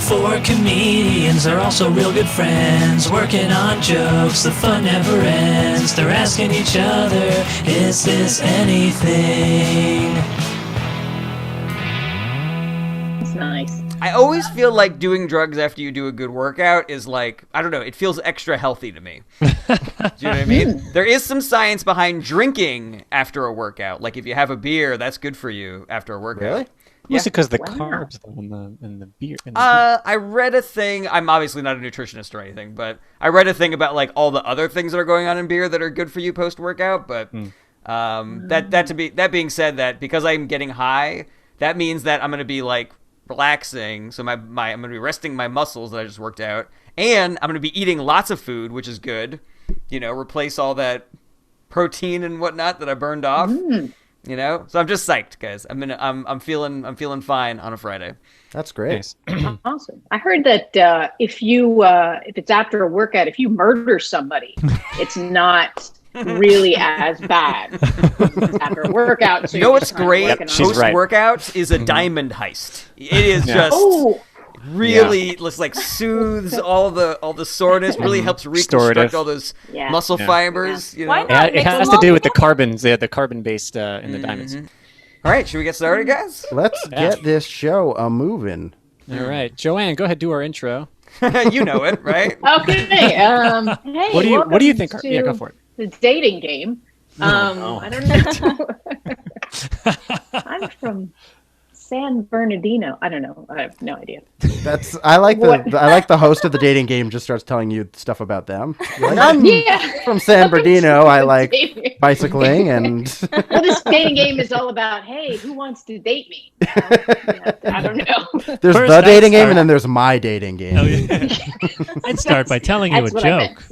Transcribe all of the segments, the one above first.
Four comedians are also real good friends, working on jokes, the fun never ends. They're asking each other, is this anything? It's nice. I always feel like doing drugs after you do a good workout is like, I don't know, it feels extra healthy to me. Do you know what I mean? There is some science behind drinking after a workout. Like if you have a beer, that's good for you after a workout. Really? Mostly because the carbs in the beer. I read a thing. I'm obviously not a nutritionist or anything, but I read a thing about like all the other things that are going on in beer that are good for you post workout. But that being said, that because I'm getting high, that means that I'm going to be like relaxing. So I'm going to be resting my muscles that I just worked out, and I'm going to be eating lots of food, which is good. You know, replace all that protein and whatnot that I burned off. You know, so I'm just psyched, guys. I'm feeling fine on a Friday. That's great. Nice. Awesome. I heard that if it's after a workout, if you murder somebody, it's not really as bad after a workout. So you know what's great? Post right. workout is a diamond heist. It is just really like soothes all the soreness. Really helps reconstruct all those muscle fibers. You know? Why not? It has to do with the carbons. They had the carbon based in the diamonds. All right, should we get started, guys? Let's get this show moving. All right, Joanne, go ahead, do our intro. You know it, right? Okay. Hey, What do you think? Yeah, go for it. The dating game. I don't know. I'm from San Bernardino. I don't know. I have no idea. I like the host of the dating game just starts telling you stuff about them. You're like, I'm from San Bernardino. I like bicycling and. Well, this dating game is all about, hey, who wants to date me? I don't know. There's the dating game, and then there's my dating game. Oh, yeah. I'd start by telling you a joke.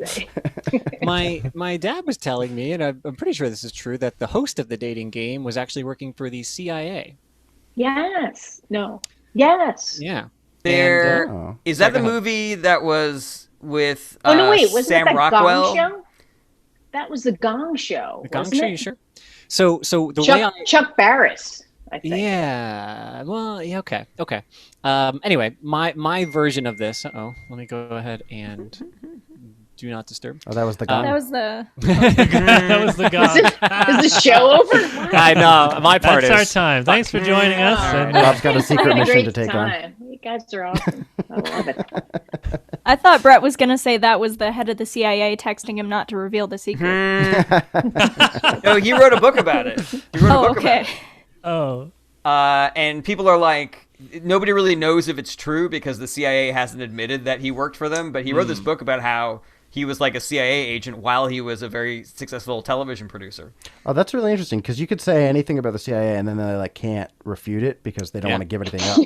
My dad was telling me, and I'm pretty sure this is true, that the host of the dating game was actually working for the CIA. Yes. No. Yes. Yeah. Is that the movie that was with wasn't Sam it that Rockwell? Gong Show? That was the Gong Show. The Gong wasn't Show, it? you sure? So the way Chuck Barris, I think. Yeah. Well, yeah, okay. Anyway, my version of this. Let me go ahead and do not disturb. Oh, that was the gong. That was the. That was the guy. Is the show over? I know. My part That's is. our time. Thanks for joining us. And, Rob's got a secret Had a mission great to take time. You guys are awesome. I love it. I thought Brett was gonna say that was the head of the CIA texting him not to reveal the secret. No, he wrote a book about it. Okay. oh. And people are like, nobody really knows if it's true because the CIA hasn't admitted that he worked for them. But he wrote this book about how he was like a CIA agent while he was a very successful television producer. Oh, that's really interesting because you could say anything about the CIA and then they like can't refute it because they don't want to give anything up.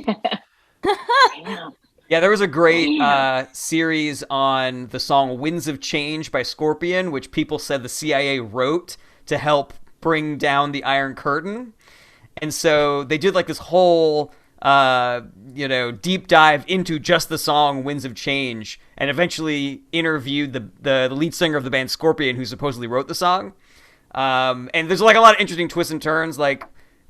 Yeah, there was a great series on the song Winds of Change by Scorpion, which people said the CIA wrote to help bring down the Iron Curtain. And so they did like this whole, deep dive into just the song Winds of Change and eventually interviewed the lead singer of the band Scorpion, who supposedly wrote the song. And there's like a lot of interesting twists and turns. Like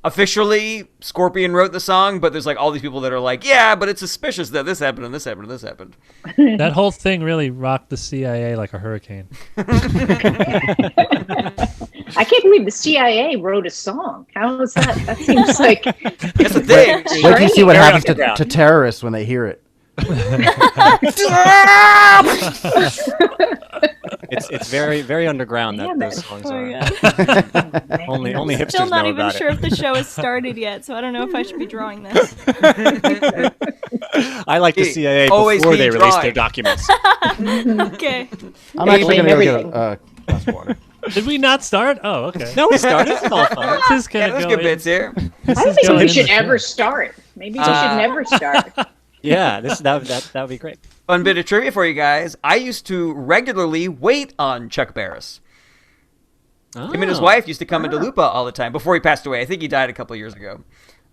officially Scorpion wrote the song, but there's like all these people that are like, yeah, but it's suspicious that this happened and this happened and this happened. That whole thing really rocked the CIA like a hurricane. I can't believe the CIA wrote a song. How is that? That seems like That's the thing. Wait till you see what happens to terrorists when they hear it. It's very very underground that those songs are. Only hipsters Still not know even about sure it. if the show has started yet, so I don't know if I should be drawing this. I like the CIA Always before be they release drawing. their documents. Okay. I'm actually going to go get a glass of water. Did we not start? Oh, okay. No, we started. It's all fun. This is Yeah, there's good bits here. I don't think we should ever start. Maybe we should never start. Yeah, that would be great. Fun bit of trivia for you guys. I used to regularly wait on Chuck Barris. Him and his wife used to come into Lupa all the time before he passed away. I think he died a couple of years ago.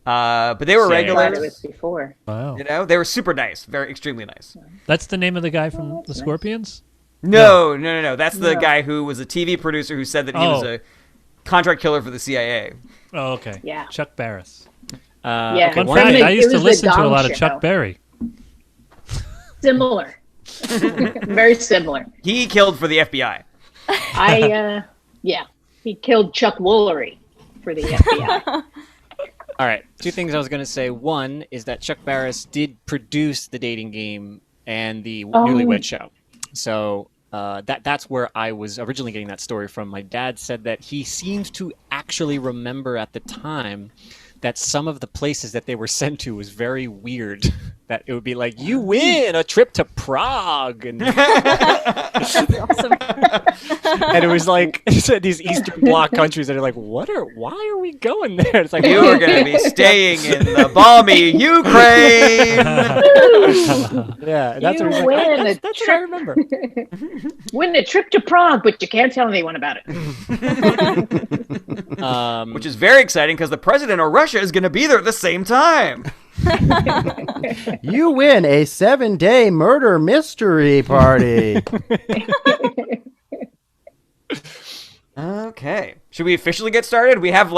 But they were I thought it regulars. was before. Wow. You know, they were super nice, extremely nice. That's the name of the guy from the Scorpions? No. That's the guy who was a TV producer who said that he was Oh. a contract killer for the CIA. Oh, okay. Yeah. Chuck Barris. Yeah. Fun One of fact, the- I it used to was the listen to a Gong lot of Show. Chuck Berry. Similar. Very similar. He killed for the FBI. He killed Chuck Woolery for the FBI. All right, two things I was going to say. One is that Chuck Barris did produce the dating game and the Newlywed Show. So that's where I was originally getting that story from. My dad said that he seemed to actually remember at the time that some of the places that they were sent to was very weird. That it would be like, you win a trip to Prague. And, That's awesome. and it was like these Eastern Bloc countries that are like, why are we going there? It's like, You were going to be staying in the balmy Ukraine. Yeah, that's what, You like, win that's a what I trip. remember. Win a trip to Prague, but you can't tell anyone about it. Which is very exciting because the president of Russia is going to be there at the same time. You win a 7-day murder mystery party. Okay. Should we officially get started? We have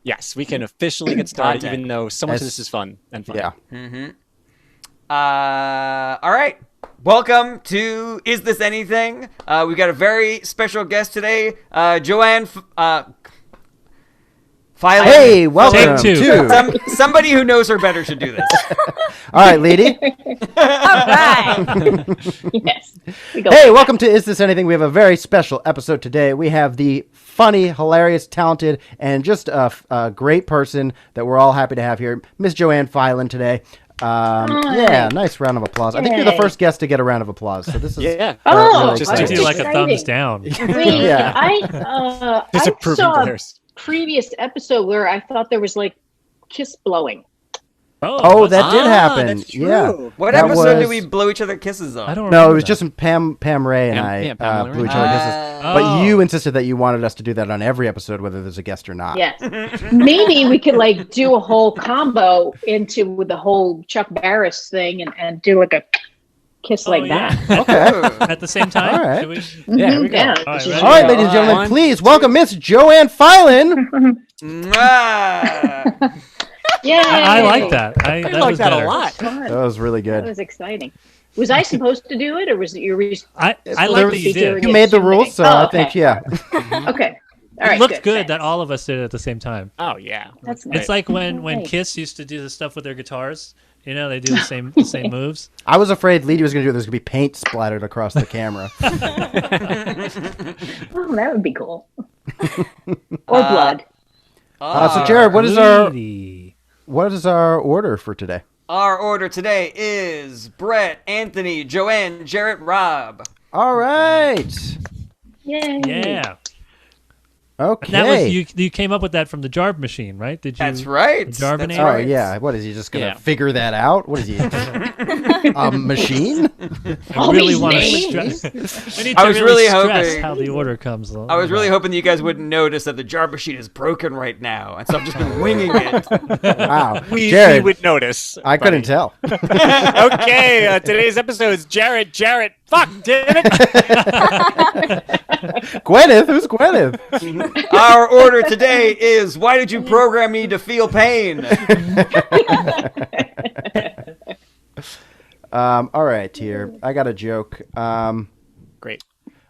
Yes, we can officially get started, Content. even though so much of As- this is fun and fun. Yeah. all right. Welcome to Is This Anything? We've got a very special guest today, Joanne Filan. Hey, welcome Take two. to. Somebody who knows her better should do this. All right, Leedy. All right. Yes. We go. Hey, welcome to Is This Anything? We have a very special episode today. We have the funny, hilarious, talented, and just a great person that we're all happy to have here, Miss Joanne Filan today. Yeah, nice round of applause. I think you're the Yay. first guest to get a round of applause. So this is Yeah. Oh, just that's I do like a exciting. thumbs down. Wait, Yeah. I Disapproving saw a glares. previous episode where I thought there was like kiss blowing. Oh, that did happen. That's true. Yeah. What That episode was- did we blow each other kisses on? I don't No, remember it was that. just Pam Ray and Pam I Ray. blew each other kisses. Oh. But you insisted that you wanted us to do that on every episode, whether there's a guest or not. Yes. Maybe we could like do a whole combo with the whole Chuck Barris thing and do like a kiss like that. Okay. At the same time? All right. Should we? Yeah, here we go. Yeah. All right, This is- ready? All right, ladies and gentlemen, One, please welcome Miss Joanne Filan. Mwah! Yay! I like that. I That like was that better. a lot. Fun. That was really That good. was exciting. Was I supposed to do it, or was it your? I There like was- that you did. You made the rules, so I okay. think, yeah. Okay. All right. It looked good thanks. that all of us did it at the same time. Oh, yeah. That's nice. It's like when Nice. Kiss used to do the stuff with their guitars. You know, they do the same moves. I was afraid Leedy was going to do it. There's going to be paint splattered across the camera. Oh, that would be cool. Or blood. So, Jared, what is our Lady. order for today? Our order today is Brett, Anthony, Joanne, Jarret, Rob. All right. Yay! Yeah. Okay. That was you came up with that from the Jarb machine, right? Did you? That's right. The Jarvinator? That's Oh, right. yeah. What, is he just going to Yeah. figure that out? What is he? A machine? I All really these want to names? stress. We need I to was really really stress hoping- how the order comes. I was really hoping that you guys wouldn't notice that the jar machine is broken right now, and so I've just been winging it. Wow. We Jared, would notice. I couldn't tell. Okay, today's episode is Jarret. Fuck, damn it. Gwyneth? Who's Gwyneth? Our order today is Why Did You Program Me to Feel Pain? All right, here. I got a joke. Great.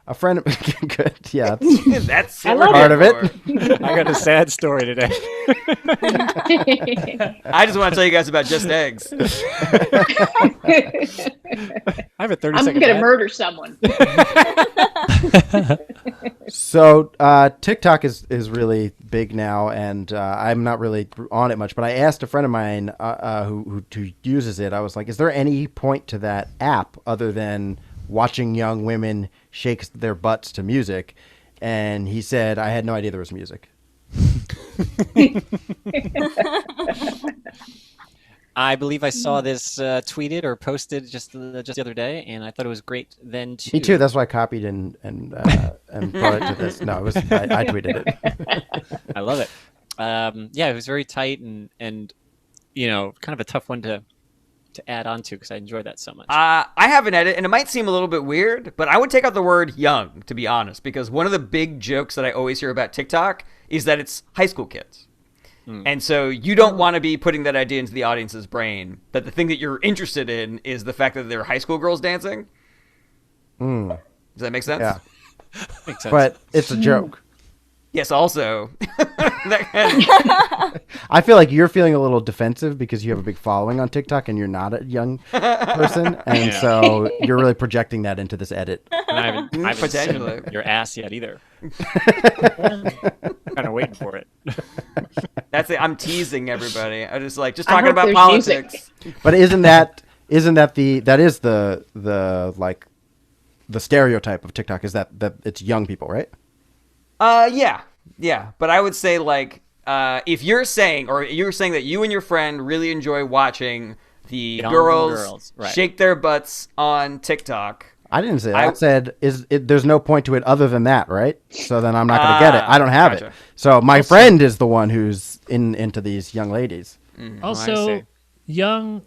A friend of good, yeah. That's I what we're love Part here of it. for. I got a sad story today. I just want to tell you guys about Just Eggs. I have a 30 I'm second gonna ad. murder someone. So TikTok is really big now, and I'm not really on it much. But I asked a friend of mine who uses it. I was like, "Is there any point to that app other than watching young women shake their butts to music?" And he said, "I had no idea there was music." I believe I saw this tweeted or posted just the other day, and I thought it was great then too. Me too. That's why I copied and brought it to this. No, it was I tweeted it. I love it. Yeah, it was very tight and you know, kind of a tough one to add on to because I enjoyed that so much. I have an edit, and it might seem a little bit weird, but I would take out the word young, to be honest, because one of the big jokes that I always hear about TikTok is that it's high school kids. And so you don't want to be putting that idea into the audience's brain that the thing that you're interested in is the fact that there are high school girls dancing. Does that make sense? Yeah. Makes sense. But it's a joke. Yes, also. I feel like you're feeling a little defensive because you have a big following on TikTok and you're not a young person. And so you're really projecting that into this edit. And I haven't Potentially. seen your ass yet either. Kind of waiting for it. That's it. I'm teasing everybody. I'm just like, just I talking hope about there's politics. But isn't that the like the stereotype of TikTok is that it's young people, right? Yeah. But I would say like, if you're saying that you and your friend really enjoy watching the Young girls girls, right. shake their butts on TikTok. I didn't say that. I said there's no point to it other than that, right? So then I'm not going to get it. I don't have it. Gotcha. So my friend is the one who's into these young ladies. Also, young,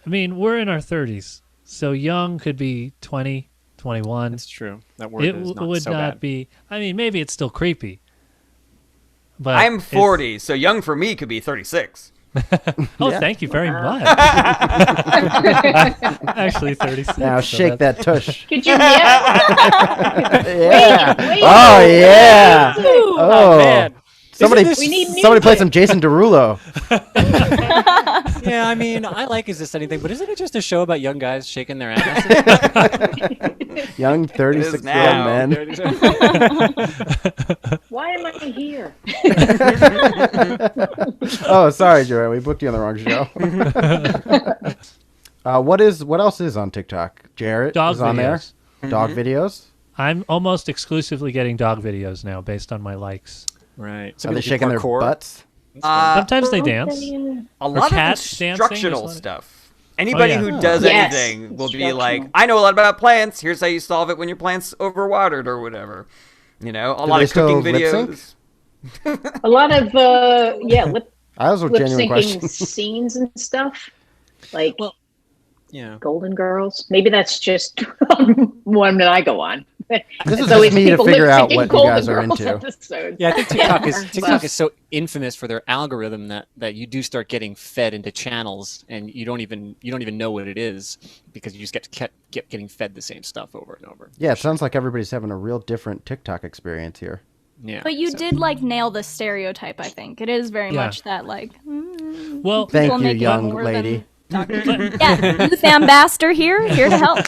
I mean, we're in our 30s. So young could be 20, 21. That's true. That word It is not would so not bad. be, I mean, maybe it's still creepy. But I'm 40, so young for me could be 36. Oh, Yeah. thank you very much. Actually, 36. Now so shake that's- that tush. Could you? Yeah. Wait. Oh yeah. Oh man. Somebody, Isn't this- We need somebody play music. some Jason Derulo. Yeah, I mean, I like Is This Anything, but isn't it just a show about young guys shaking their asses? Young 36-year-old now. men. Why am I here? Oh, sorry, Joanne. We booked you on the wrong show. What else is on TikTok? Jarret Dog is on there. videos. Dog videos. I'm almost exclusively getting dog videos now based on my likes. Right. Are they shaking their butts? Sometimes they dance. A lot of cats dancing, instructional there's a lot of- stuff. Anybody yeah. who does Yes. anything will be like, Instructional. I know a lot about plants. Here's how you solve it when your plant's overwatered or whatever. You know, a lot they of cooking still lip videos. A lot of lip That was a genuine question. syncing scenes and stuff, like Yeah. Golden Girls. Maybe that's just one that I go on. This is So just it's me to people figure out lip-syncing what you Golden guys are Girls into. episodes. Yeah, I think TikTok is so infamous for their algorithm that you do start getting fed into channels and you don't even know what it is because you just get getting fed the same stuff over and over. Yeah, it sounds like everybody's having a real different TikTok experience here. Yeah. But you did like nail the stereotype. I think it is very Yeah. much that like. Well, Thank People you, make it young more lady. Yeah, youth ambassador here to help.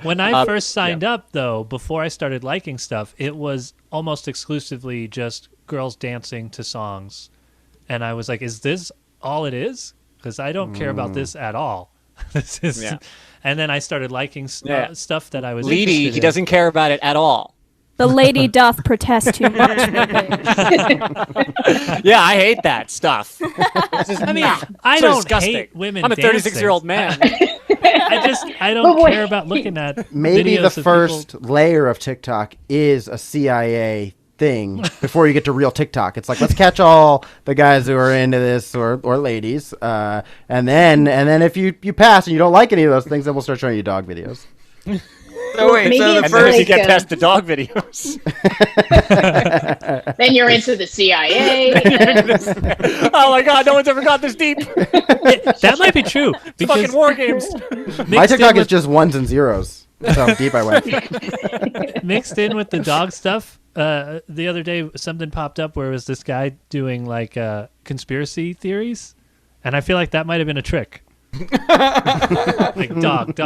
when I first signed up, though, before I started liking stuff, it was almost exclusively just girls dancing to songs. And I was like, is this all it is? Because I don't care about this at all. This is, Yeah. And then I started liking Yeah. stuff that I was Leedy, interested he in. doesn't care about it at all. The lady doth protest too much. Yeah, I hate that stuff. I mean, I so don't disgusting. hate women I'm a dancing. 36-year-old man. I don't But wait. care about looking at Maybe videos the of first people- layer of TikTok is a CIA thing before you get to real TikTok. It's like, let's catch all the guys who are into this or ladies, and then if you pass and you don't like any of those things, then we'll start showing you dog videos. So wait, Maybe so the it's And then as you first get like, past the dog videos. Then you're into the CIA. Oh my god, no one's ever got this deep. That might be true. Fucking war games. My TikTok is just ones and zeros. That's how deep I went. mixed in with the dog stuff. The other day, something popped up where it was this guy doing like conspiracy theories, and I feel like that might have been a trick. Like dog,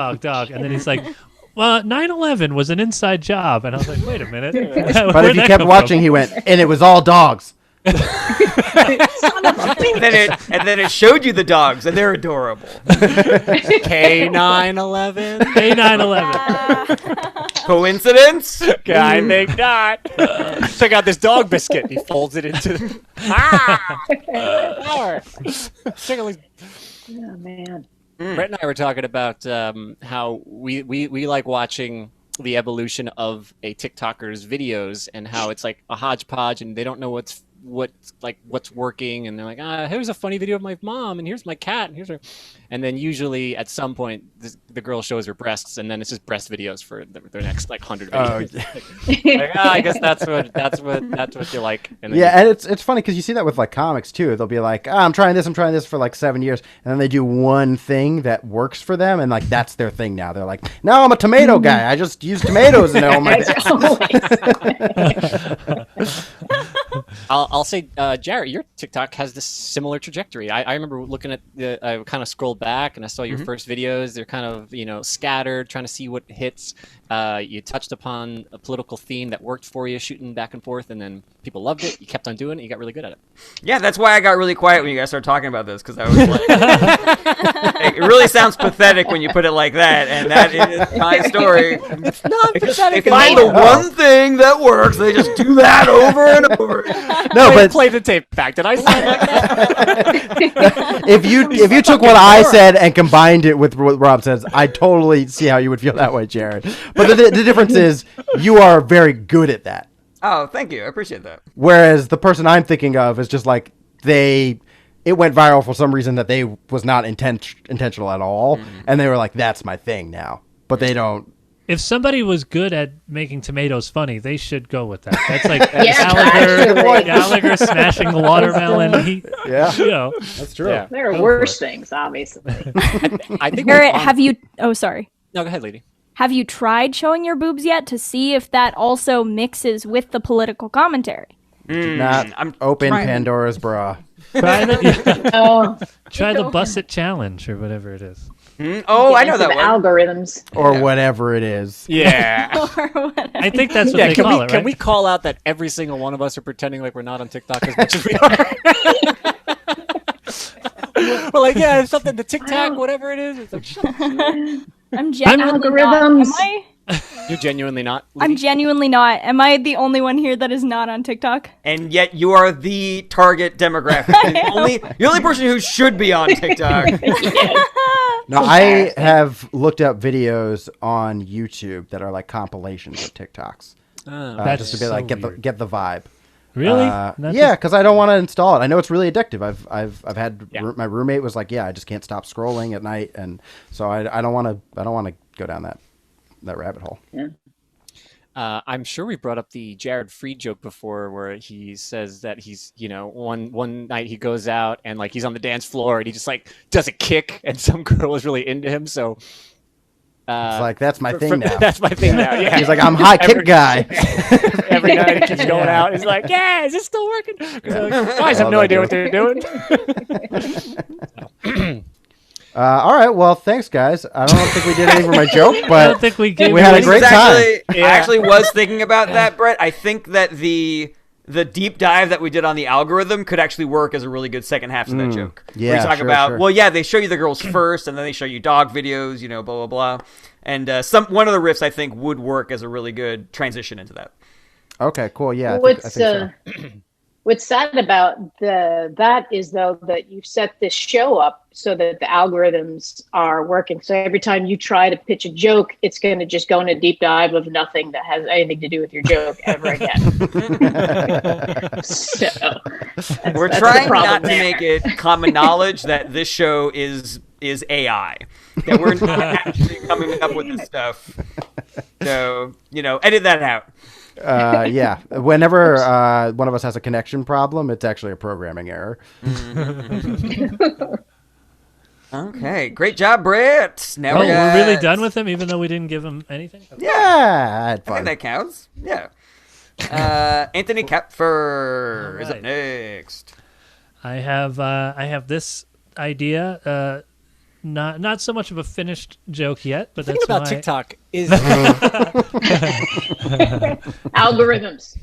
and then he's like, "Well, 9/11 was an inside job," and I was like, "Wait a minute." But if you kept watching, he went, and it was all dogs. and then it showed you the dogs, and they're adorable. K911. Hey, 9/11. Coincidence? I think not. Check out this dog biscuit. He folds it into. Power. Check out Oh man. Brett and I were talking about how we like watching the evolution of a TikToker's videos and how it's like a hodgepodge and they don't know what's working, and they're like, here's a funny video of my mom, and here's my cat, and here's her, and then usually at some point the girl shows her breasts, and then it's just breast videos for their next 100 videos. I guess that's what you like. And then and it's funny because you see that with like comics too. They'll be like, I'm trying this for like 7 years, and then they do one thing that works for them, and like that's their thing now. They're like, no, I'm a tomato guy. I just use tomatoes in all my. I'll say, Jarret, your TikTok has this similar trajectory. I remember looking at I kind of scrolled back and I saw your first videos. They're kind of, scattered, trying to see what hits. You touched upon a political theme that worked for you, shooting back and forth, and then people loved it. You kept on doing it. You got really good at it. Yeah, that's why I got really quiet when you guys started talking about this, because I was like, it really sounds pathetic when you put it like that, and that is my story. It's not pathetic. They find the one thing that works, they just do that over and over. No, but play the tape back. Did I sound like that? if you took what I said and combined it with what Rob says, I totally see how you would feel that way, Jarret. But the difference is you are very good at that. Oh, thank you. I appreciate that. Whereas the person I'm thinking of is just like it went viral for some reason that they was not intentional at all, and they were like, "That's my thing now." But they don't. If somebody was good at making tomatoes funny, they should go with that. That's like actually. Gallagher smashing the watermelon. That's true. Yeah. There are worse things, obviously. I think. Jarret, have you? Oh, sorry. No, go ahead, lady. Have you tried showing your boobs yet to see if that also mixes with the political commentary? Not open Pandora's bra. Try the Try Busset challenge or whatever it is. Oh, I know that one. Algorithms. Or whatever it is. Yeah. Or whatever. I think that's what they call it, right? Can we call out that every single one of us are pretending like we're not on TikTok as much as we are? We're like, yeah, it's something, the TikTok, whatever it is. It's like, I'm genuinely Algorithms. not. Am I? you're genuinely not? I'm genuinely not. Am I the only one here that is not on TikTok? And yet you are the target demographic. The only person who should be on TikTok. No, I have looked up videos on YouTube that are like compilations of TikToks. That's just to be like get the vibe. Really? Yeah, because I don't want to install it. I know it's really addictive. I've had my roommate was like, I just can't stop scrolling at night, and so I don't want to go down that rabbit hole. Yeah. I'm sure we brought up the Jared Freed joke before, where he says that he's, one night he goes out and like he's on the dance floor and he just like does a kick, and some girl is really into him, so. It's like, that's my thing now. That's my thing now, yeah. He's like, I'm high kick guy. Every night he keeps going out. He's like, yeah, is this still working? Guys have no idea what they're doing. All right, well, thanks, guys. I don't think we did anything for my joke, but I don't think we did. We had a great time. I actually was thinking about that, Brett. I think that the deep dive that we did on the algorithm could actually work as a really good second half to that joke. Yeah, where you talk sure, about, sure. They show you the girls first, and then they show you dog videos, blah, blah, blah. And one of the riffs, I think, would work as a really good transition into that. Okay, cool. Yeah, I think so. What's sad about that is, though, that you set this show up so that the algorithms are working. So every time you try to pitch a joke, it's going to just go in a deep dive of nothing that has anything to do with your joke ever again. We're trying not to make it common knowledge that this show is AI. That we're not actually coming up with this stuff. So, edit that out. Yeah. Whenever one of us has a connection problem, it's actually a programming error. Okay, great job, Brett. Now we're really done with him, even though we didn't give him anything. Yeah, I had fun. I think that counts. Yeah. Anthony Kapfer is up next. I have this idea. Not so much of a finished joke yet, but the that's thing about TikTok is algorithms.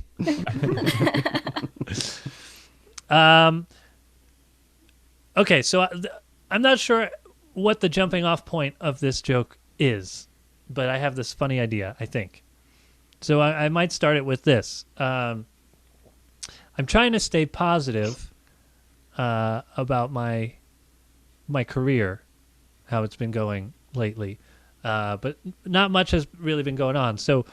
Okay, so I'm not sure what the jumping off point of this joke is, but I have this funny idea, I think. So I might start it with this. I'm trying to stay positive about my career, how it's been going lately, but not much has really been going on. So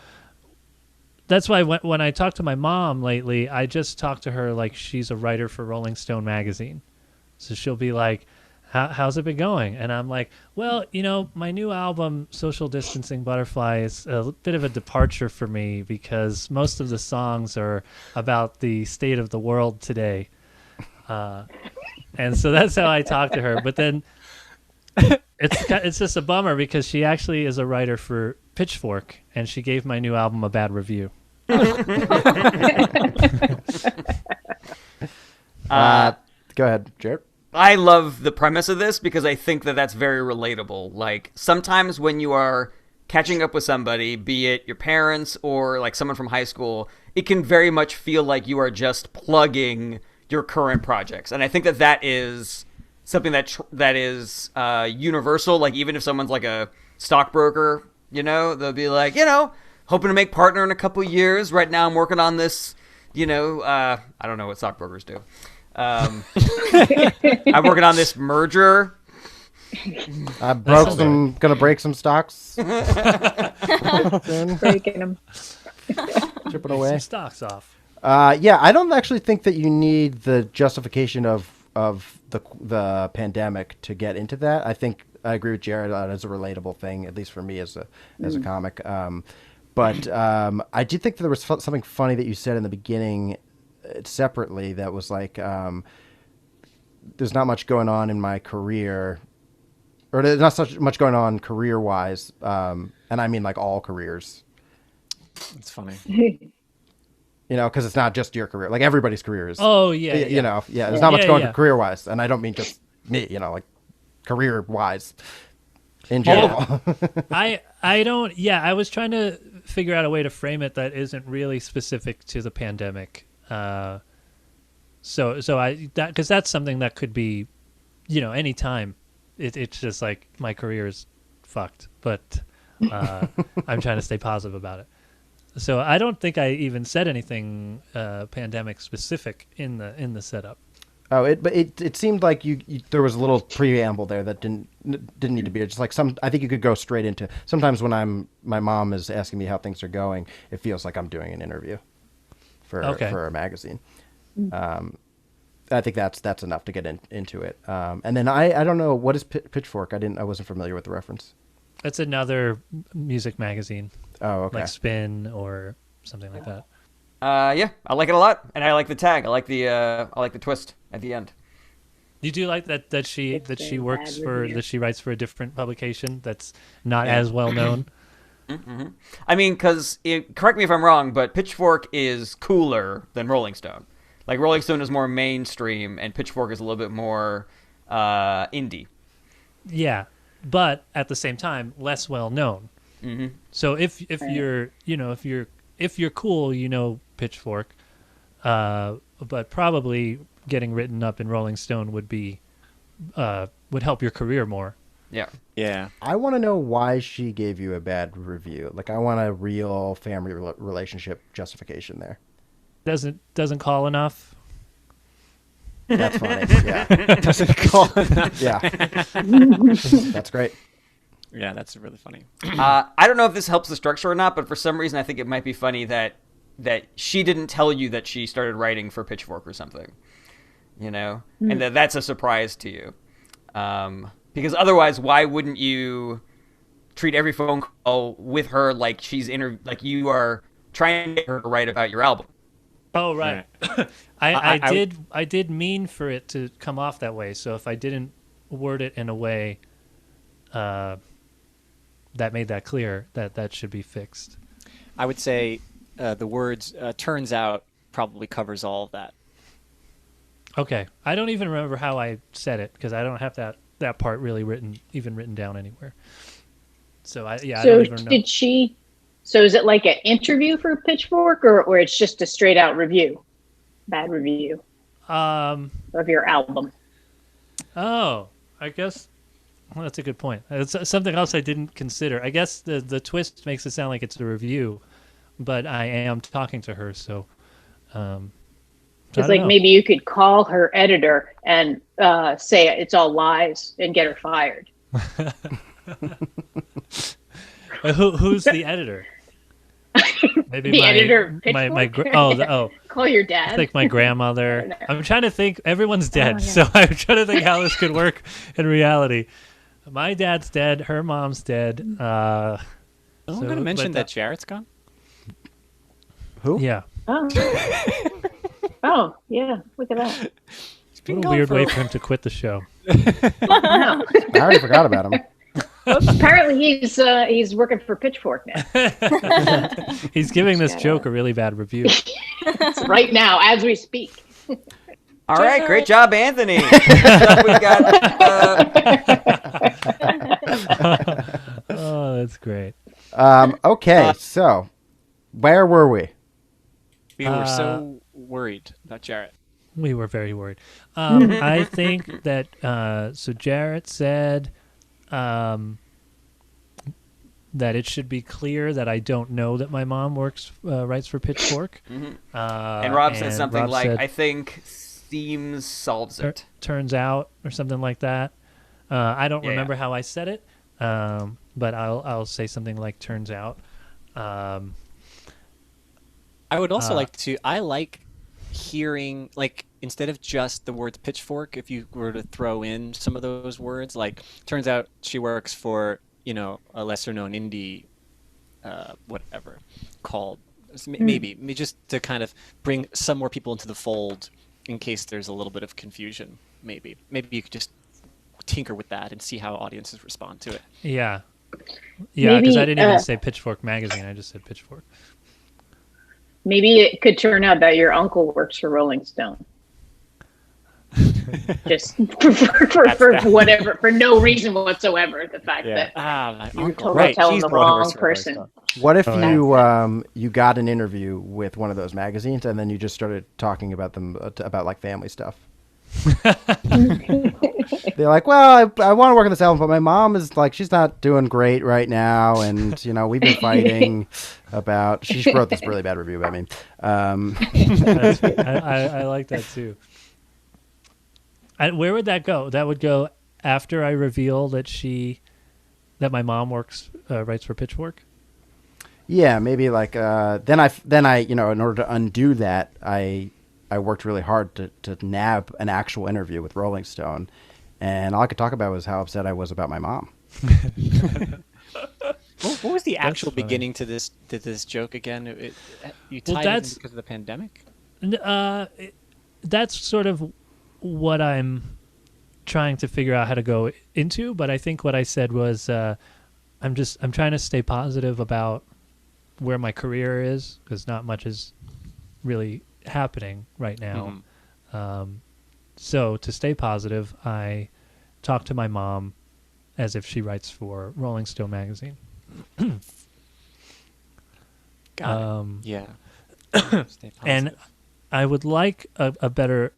that's why when I talk to my mom lately, I just talk to her like she's a writer for Rolling Stone magazine. So she'll be like, how's it been going? And I'm like, well, my new album, Social Distancing Butterfly, is a bit of a departure for me because most of the songs are about the state of the world today. And so that's how I talk to her. But then it's just a bummer because she actually is a writer for Pitchfork, and she gave my new album a bad review. Go ahead, Jarret. I love the premise of this because I think that that's very relatable. Like, sometimes when you are catching up with somebody, be it your parents or like someone from high school, it can very much feel like you are just plugging your current projects. And I think that that is something that is universal. Like, even if someone's like a stockbroker, they'll be like, hoping to make partner in a couple years. Right now I'm working on this, I don't know what stockbrokers do. I'm working on this merger. Gonna break some stocks. Breaking them. Chip it away. Some stocks off. Yeah, I don't actually think that you need the justification of the pandemic to get into that. I think I agree with Jarret on it as a relatable thing, at least for me as a comic. But I did think that there was something funny that you said in the beginning separately that was like, there's not much going on in my career, or there's not such much going on career-wise, and I mean like all careers. It's funny. Because it's not just your career. Like, everybody's career is. Oh, yeah. There's not much going on career-wise, and I don't mean just me, like career-wise in general. I don't. Yeah, I was trying to figure out a way to frame it that isn't really specific to the pandemic. So because that's something that could be, any time. It's just like my career is fucked, but I'm trying to stay positive about it. So I don't think I even said anything pandemic specific in the setup. Oh, but it seemed like you there was a little preamble there that didn't need to be. Just like I think you could go straight into. Sometimes when my mom is asking me how things are going, it feels like I'm doing an interview for a magazine. I think that's enough to get into it. And then I don't know, what is Pitchfork? I wasn't familiar with the reference. It's another music magazine. Oh, okay. Like Spin or something like that. Yeah, I like it a lot, and I like the tag. I like the twist at the end. You do like that she writes for a different publication that's not as well known. Mm-hmm. I mean, because correct me if I'm wrong, but Pitchfork is cooler than Rolling Stone. Like, Rolling Stone is more mainstream, and Pitchfork is a little bit more indie. Yeah, but at the same time, less well known. Mm-hmm. So if you're cool, Pitchfork, but probably getting written up in Rolling Stone would help your career more. Yeah. I want to know why she gave you a bad review. Like, I want a real family relationship justification there. Doesn't call enough. That's funny. Yeah. Doesn't call enough. Yeah. That's great. Yeah, that's really funny. I don't know if this helps the structure or not, but for some reason I think it might be funny that she didn't tell you that she started writing for Pitchfork or something, and that's a surprise to you. Because otherwise, why wouldn't you treat every phone call with her like like you are trying to get her to write about your album? Oh, right. I did mean for it to come off that way. So if I didn't word it in a way that made that clear, that should be fixed. I would say the words "turns out" probably covers all of that. Okay. I don't even remember how I said it because I don't have that part really written down anywhere. So I don't even know. Did she? So is it like an interview for Pitchfork, or it's just a straight out review, bad review of your album? Oh, I guess that's a good point. It's something else I didn't consider. I guess the twist makes it sound like it's a review, but I am talking to her, so. It's like maybe you could call her editor and say it's all lies and get her fired. Who's the editor? Maybe The my editor of my Pitchfork? Call your I dad. think my grandmother. I'm trying to think. Everyone's dead, yeah. so I'm trying to think how this could work in reality. My dad's dead. Her mom's dead. I'm going to mention that Jarret's gone. Who? Yeah. Oh. Oh, yeah. Look at that. What a weird way for him to quit the show. Wow. I already forgot about him. Well, apparently he's working for Pitchfork now. He's giving this joke a really bad review. Right now, as we speak. All right, great job, Anthony. Next up, we got. Oh, that's great. Okay, so where were we? We were so worried about Jarret. We were very worried. I think that so Jarret said that it should be clear that I don't know that my mom writes for Pitchfork. And Rob said something Rob like, said, "I think seems solves it." Turns out, or something like that. I don't Yeah. remember how I said it, but I'll say something like "turns out." I would also I like hearing, like, instead of just the words pitchfork, if you were to throw in some of those words, like, turns out she works for, a lesser known indie, whatever, called, maybe just to kind of bring some more people into the fold in case there's a little bit of confusion, maybe you could just tinker with that and see how audiences respond to it. Yeah, because I didn't even Maybe, say Pitchfork magazine. I just said Pitchfork. Maybe it could turn out that your uncle works for Rolling Stone. Just for whatever, for no reason whatsoever. The fact that my you're uncle, totally telling the He's one who wrong works for Rolling person. Stone. What if you got an interview with one of those magazines and then you just started talking about them about like family stuff? They're like, well, I want to work on this album, but my mom is like, she's not doing great right now, and we've been fighting about. She wrote this really bad review about me. I like that too. Where would that go? That would go after I reveal that my mom writes for Pitchfork. Yeah, maybe like then I in order to undo that, I worked really hard to nab an actual interview with Rolling Stone, and all I could talk about was how upset I was about my mom. What was the actual beginning to this joke again? You tied it in because of the pandemic? That's sort of what I'm trying to figure out how to go into, but I think what I said was I'm trying to stay positive about where my career is, because not much is really happening right now. So to stay positive, I talk to my mom as if she writes for Rolling Stone magazine. Got it. Yeah. Stay positive. And I would like a better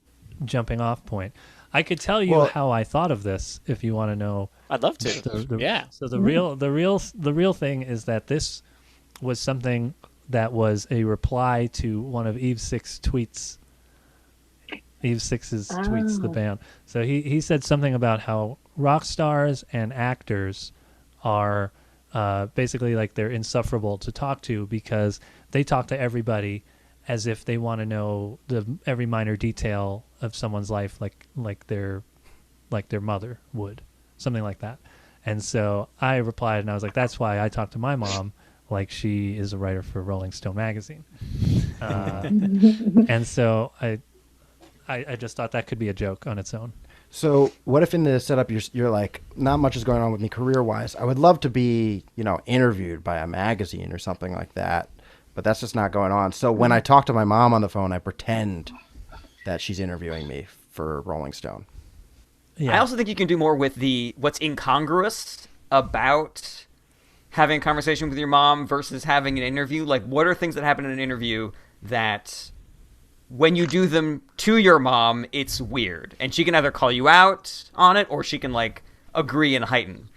jumping off point. I could tell you how I thought of this if you want to know. I'd love to. Yeah. So the real thing is that this was something that was a reply to one of Eve Six's tweets. Eve Six's tweets, the band. So he said something about how rock stars and actors are basically like they're insufferable to talk to because they talk to everybody as if they want to know every minor detail of someone's life, like their mother would, something like that. And so I replied, and I was like, "That's why I talk to my mom like she is a writer for Rolling Stone magazine." And so I just thought that could be a joke on its own. So what if in the setup you're like, not much is going on with me career-wise. I would love to be, interviewed by a magazine or something like that, but that's just not going on. So when I talk to my mom on the phone, I pretend that she's interviewing me for Rolling Stone. Yeah. I also think you can do more with what's incongruous about having a conversation with your mom versus having an interview. Like, what are things that happen in an interview that when you do them to your mom, it's weird? And she can either call you out on it or she can, agree and heighten.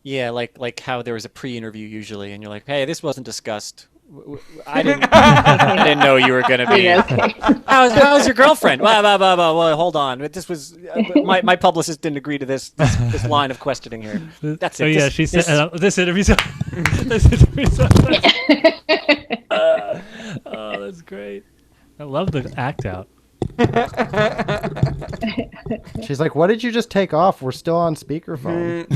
Yeah, like how there was a pre-interview usually, and you're like, "Hey, this wasn't discussed. I didn't know you were gonna be. How's your girlfriend? Well, hold on. This was my publicist didn't agree to this line of questioning here. That's it. Oh yeah, she said this interview's. This interview's. that's great. I love the act out. She's like, "What did you just take off? We're still on speakerphone."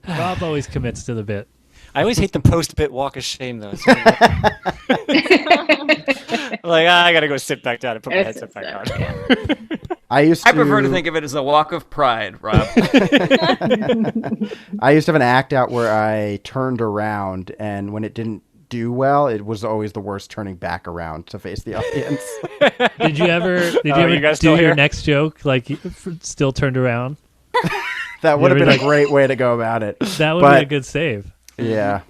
Rob always commits to the bit. I always hate the post-bit walk of shame, though. Like, I gotta go sit back down and put my headset back on. I prefer to think of it as a walk of pride, Rob. I used to have an act out where I turned around, and when it didn't do well, it was always the worst turning back around to face the audience. Did you ever you guys do still your here? next joke like still turned around? That would have You been ever a great way to go about it. That would be a good save. Yeah.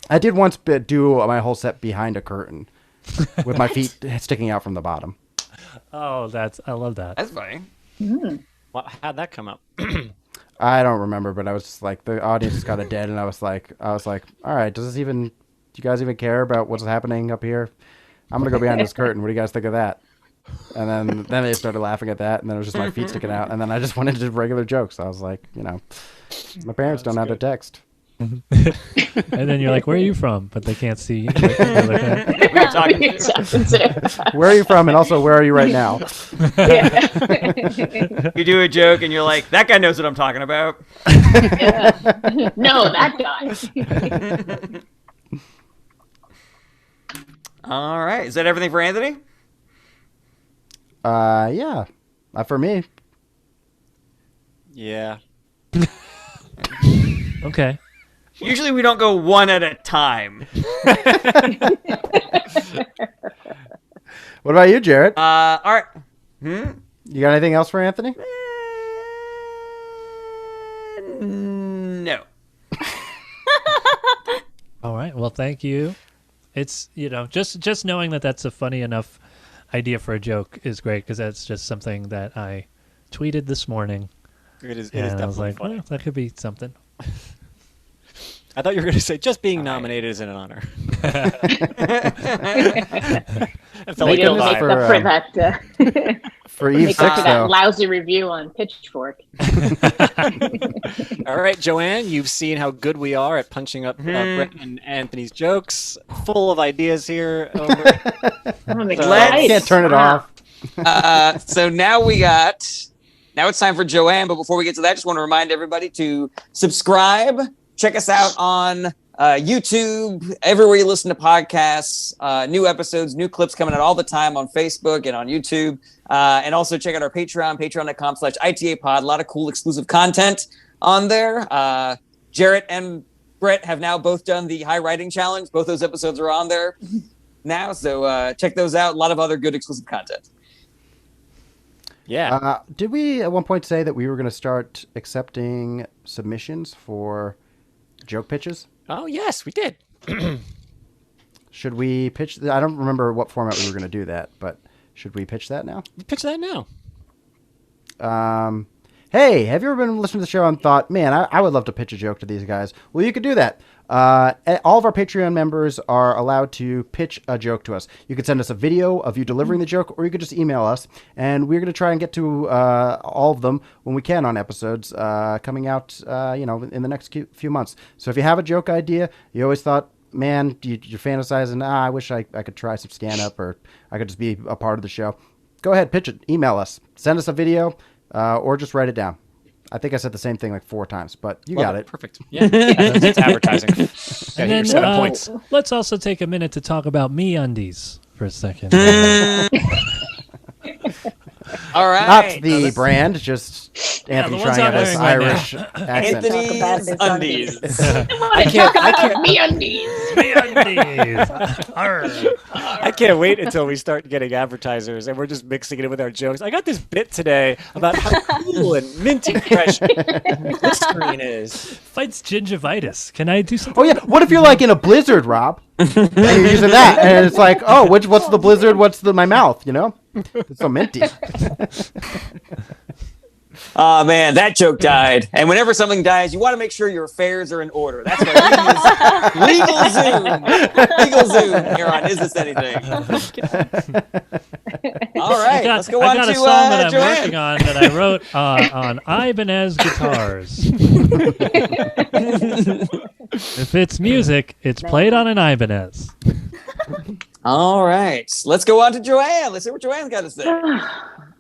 I did once do my whole set behind a curtain with my feet sticking out from the bottom. Oh, I love that. That's funny. Well, how'd that come up? I don't remember, but I was just like, the audience is kind of dead, and I was like, all right, do you guys even care about what's happening up here? I'm gonna go behind this curtain. What do you guys think of that? And then they started laughing at that, and then it was just my feet sticking out, and then I just went into regular jokes. I was like, my parents don't know how to text. And then you're like, "Where are you from?" But they can't see you. Where are you from? And also, where are you right now? You do a joke and you're like, that guy knows what I'm talking about. No, that guy. All right. Is that everything for Anthony? Yeah. For me. Yeah. Okay. Usually we don't go one at a time. What about you, Jarret? All right. You got anything else for Anthony? No. All right. Well, thank you. It's just knowing that that's a funny enough idea for a joke is great, because that's just something that I tweeted this morning. It is And I definitely was like, funny. well, that could be something. I thought you were going to say just being nominated is an honor. It felt like Maybe a it'll make vibe. up for that. For Eve Make up 6, for that though. lousy review on Pitchfork. All right, Joanne, you've seen how good we are at punching up Brett and Anthony's jokes. Full of ideas here. I'm excited. Can't turn it Wow. off. So now it's time for Joanne. But before we get to that, I just want to remind everybody to subscribe. Check us out on YouTube, everywhere you listen to podcasts, new episodes, new clips coming out all the time on Facebook and on YouTube. And also check out our Patreon, patreon.com/ITApod. A lot of cool exclusive content on there. Jarret and Brett have now both done the high writing challenge. Both those episodes are on there now. So check those out. A lot of other good exclusive content. Yeah. Did we at one point say that we were going to start accepting submissions for joke pitches? Oh, yes, we did. Should we pitch? I don't remember what format we were going to do that, but should we pitch that now? Pitch that now. Hey, have you ever been listening to the show and thought, man, I would love to pitch a joke to these guys? Well, you could do that. All of our Patreon members are allowed to pitch a joke to us. You could send us a video of you delivering the joke, or you could just email us, and we're going to try and get to all of them when we can on episodes coming out, in the next few months. So if you have a joke idea, you always thought, man, you're fantasizing, I wish I could try some stand-up, or I could just be a part of the show. Go ahead, pitch it. Email us. Send us a video, or just write it down. I think I said the same thing like 4 times, but you got it. Perfect. Yeah. It's advertising. And Yeah, then 7 points. let's also take a minute to talk about Me Undies for a second. All right. Not the brand, just Anthony the ones trying out I'm his wearing right Irish accent. Anthony's Undies. I can't talk about Me Undies. Me Undies. Arr. I can't wait until we start getting advertisers and we're just mixing it in with our jokes. I got this bit today about how cool and minty fresh Listerine is. Fights gingivitis. Can I do something? Oh yeah, what if you're like in a blizzard, Rob? And you're using that, and it's like, oh, what's the blizzard? What's my mouth? It's so minty. Oh man, that joke died. And whenever something dies, you want to make sure your affairs are in order. That's why we use LegalZoom here on Is This Anything? All right, let's go on I got to a song that I'm Joanne. working on that I wrote on Ibanez guitars. If it's music, it's played on an Ibanez. All right, let's go on to Joanne. Let's see what Joanne's got to say.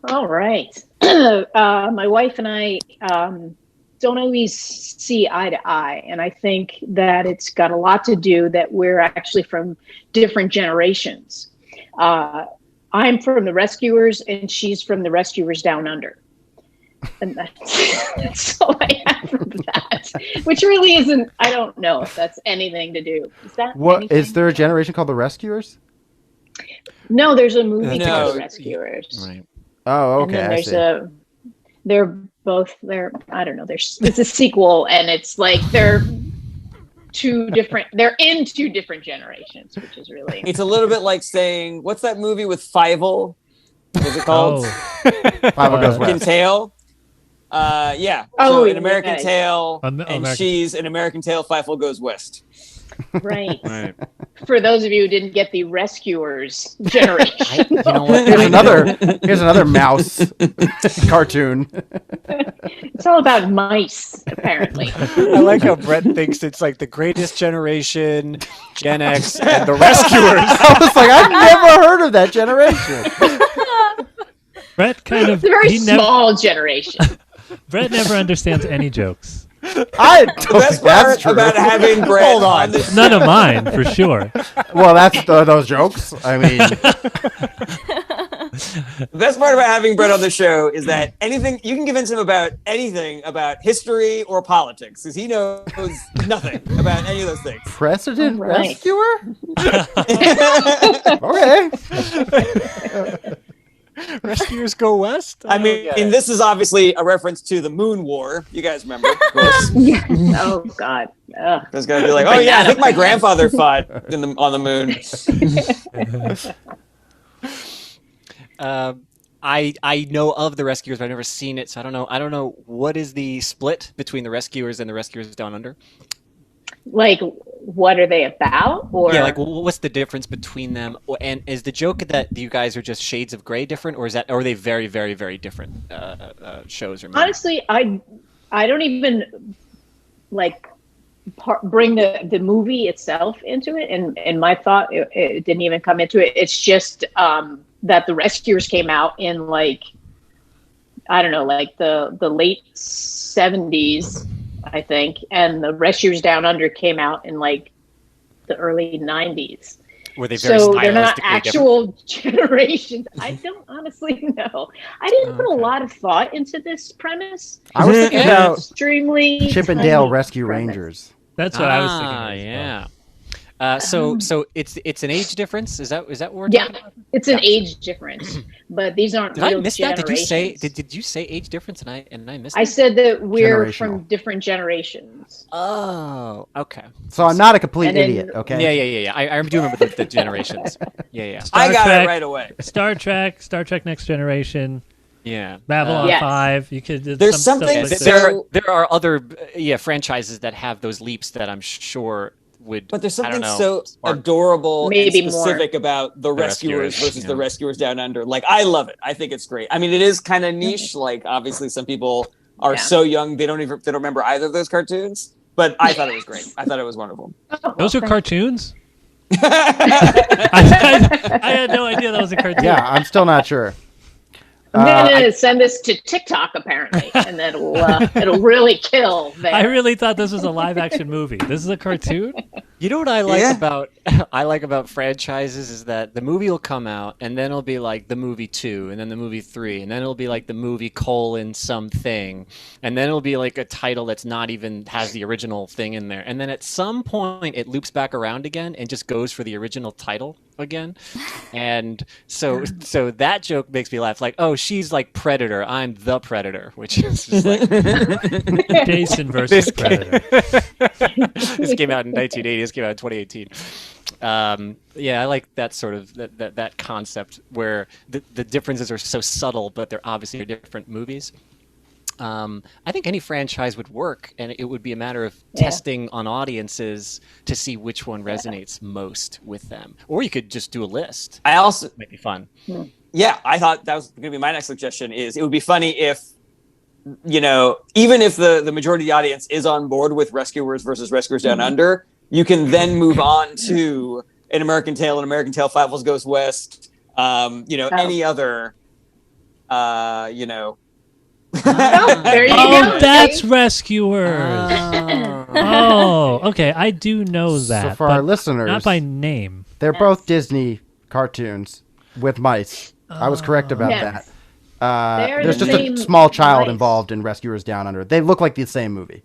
All right. My wife and I don't always see eye to eye. And I think that it's got a lot to do that we're actually from different generations. I'm from the Rescuers and she's from the Rescuers Down Under. And that's all I have from that, which really isn't, I don't know if that's anything to do. Is that What anything? is there a generation called the Rescuers? No, there's a movie No. called The Rescuers. Right. Oh, And okay. then I there's see. I don't know, it's a sequel and it's like they're in two different generations, which is really It's a little bit like saying, what's that movie with Fievel? What's it called? Five Goes American West. Tale. Yeah. Oh, So an American yeah. Tale, and American- she's an American Tale. Feifel goes west. right. Right. For those of you who didn't get the Rescuers generation. You know what? Here's another mouse cartoon. It's all about mice, apparently. I like how Brett thinks it's like the greatest generation, Gen X, and the Rescuers. I was like, I've never heard of that generation. Brett kind of It's a very he never small generation. Brett never understands any jokes. I The best part about having Brett on this None of mine, for sure. Well, that's those jokes. I mean, The best part about having Brett on the show is that anything you can convince him about anything about history or politics, because he knows nothing about any of those things. President Right. Rescuer? Okay. Rescuers go west. I mean, and this is obviously a reference to the Moon War. You guys remember, of course. Oh, God. Ugh. There's gonna be like, oh yeah, I think my grandfather fought on the moon. I know of the Rescuers, but I've never seen it, so I don't know what is the split between the Rescuers and the Rescuers Down Under. Like, what are they about? Or Yeah, like what's the difference between them? And is the joke that you guys are just shades of gray different, or are they very, very, very different shows or movies? honestly, I don't even like bring the movie itself into it, and my thought it didn't even come into it. It's just that the Rescuers came out in like, I don't know, like the late 70s, I think, and the Rescuers Down Under came out in like the early 90s. Were they very So they're not stylistically actual generations. I don't honestly know. I didn't put a lot of thought into this premise. I was thinking It's about extremely Chip and Dale tiny Rescue premise. Rangers. That's what I was thinking. Ah, as well. yeah. So it's an age difference. Is that what we're Yeah, talking about? it's an age difference, but these aren't Did I real miss that? generations. Did you say age difference and I missed I it? said that we're Generational. from different generations. Oh, okay. So I'm not a complete And then- idiot, okay? Yeah. I do remember the generations. Yeah. I got Trek. it right away. Star Trek Next Generation, Yeah. Babylon Yes. 5. You could There's some stuff something like that that. There are other franchises that have those leaps that I'm sure would. But there's I don't something know, so spark- adorable Maybe and more. specific about the Rescuers, Rescuers versus yeah. the Rescuers Down Under. Like, I love it. I think it's great. I mean, it is kind of niche. Like, obviously, some people are Yeah. so young they don't remember either of those cartoons. But I thought it was great. I thought it was wonderful. Those are cartoons? I had no idea that was a cartoon. Yeah, I'm still not sure. I'm gonna send this to TikTok apparently, and then it'll really kill there. I really thought this was a live action movie. This is a cartoon? You know what I like Yeah. about franchises is that the movie will come out and then it'll be like the movie 2 and then the movie 3 and then it'll be like the movie colon something and then it'll be like a title that's not even has the original thing in there and then at some point it loops back around again and just goes for the original title again. And so that joke makes me laugh, like, oh, she's like Predator, I'm the Predator, which is just like Jason versus Predator. this came out in 1980. This came out in 2018. Yeah, I like that sort of that concept where the differences are so subtle, but they're obviously different movies. I think any franchise would work, and it would be a matter of Yeah. testing on audiences to see which one resonates most with them. Or you could just do a list. I also, Might be fun. yeah, I thought that was going to be my next suggestion. Is it would be funny if, even if the majority of the audience is on board with Rescuers versus Rescuers Down Under, you can then move on to An American Tale, An American Tale, Five Wolves Goes West, any other, Oh, there you Oh, go. that's Rescuers. Oh, okay. I do know that. So for but our listeners, not by name. they're both Disney cartoons with mice. I was correct about Yes. that. They're There's the just a same small child mice. involved in Rescuers Down Under. They look like the same movie.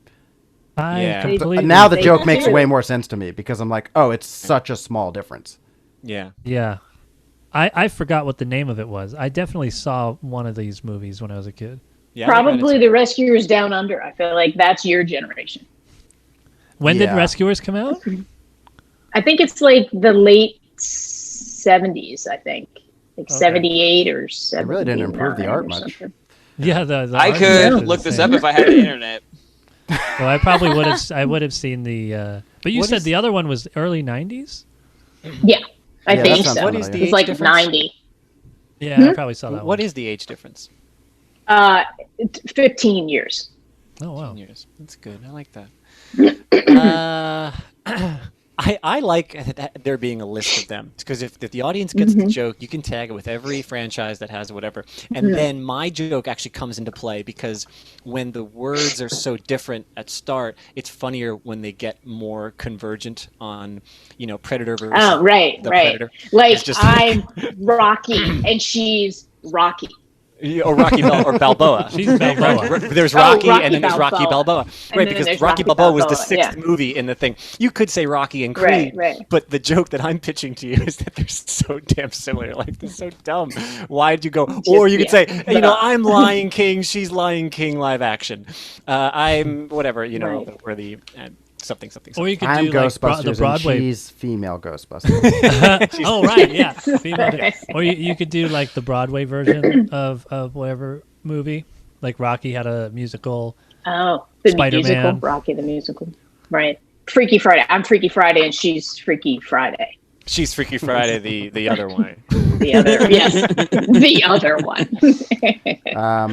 I Yeah. completely. Now the They joke makes do. way more sense to me because I'm like, oh, it's such a small difference. Yeah. Yeah. I forgot what the name of it was. I definitely saw one of these movies when I was a kid. Yeah, Probably the Rescuers Down Under. I feel like that's your generation. When did Yeah. Rescuers come out? I think it's like the late 70s, I think. Like 78 or 79. really didn't improve the art or much. something. Yeah, the I art could is look the this same. up if I had the internet. Well, I probably would have. I would have seen the. But you What said is- the other one was early '90s. Yeah, I Yeah, think that sounds so. What is familiar. the It's age like difference? 90. Yeah, I probably saw that What one. is the age difference? It's 15 years. Oh wow. 10 years. That's good. I like that. I like there being a list of them because if the audience gets the joke, you can tag it with every franchise that has whatever, and then my joke actually comes into play because when the words are so different at start, it's funnier when they get more convergent on, Predator versus Oh, right, the right. Predator. Like It's just- I'm Rocky and she's Rocky. Or Rocky or Balboa. She's Balboa. There's Oh, Rocky, Rocky and then there's Rocky Balboa. Balboa. And Right, then because there's Rocky Rocky Balboa was the Balboa, sixth yeah. movie in the thing. You could say Rocky and Right, Creed, right. but the joke that I'm pitching to you is that they're so damn similar. Like, they're so dumb. Why'd you go? Or you could say, I'm Lion King, she's Lion King live action. I'm whatever, Right. or the something. Or you could I'm do like Ghostbusters the Broadway. and she's female Ghostbusters. Oh right, yeah. Female. Or you could do like the Broadway version of whatever movie. Like Rocky had a musical. Oh, the Spider-Man. musical, Rocky the musical. Right. Freaky Friday. I'm Freaky Friday and she's Freaky Friday. She's Freaky Friday, the other one. The other, yes, the other one.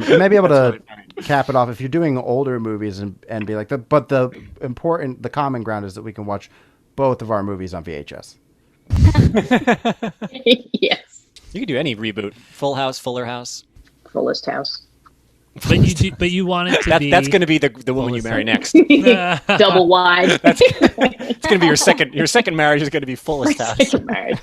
You may be able to cap it off if you're doing older movies and be like, but the common ground is that we can watch both of our movies on VHS. Yes. You could do any reboot. Full House, Fuller House. Fullest House. But you want it to be. That's going to be the woman you marry next. Double wide. It's going to be your second marriage is going to be Fullest House. Second marriage.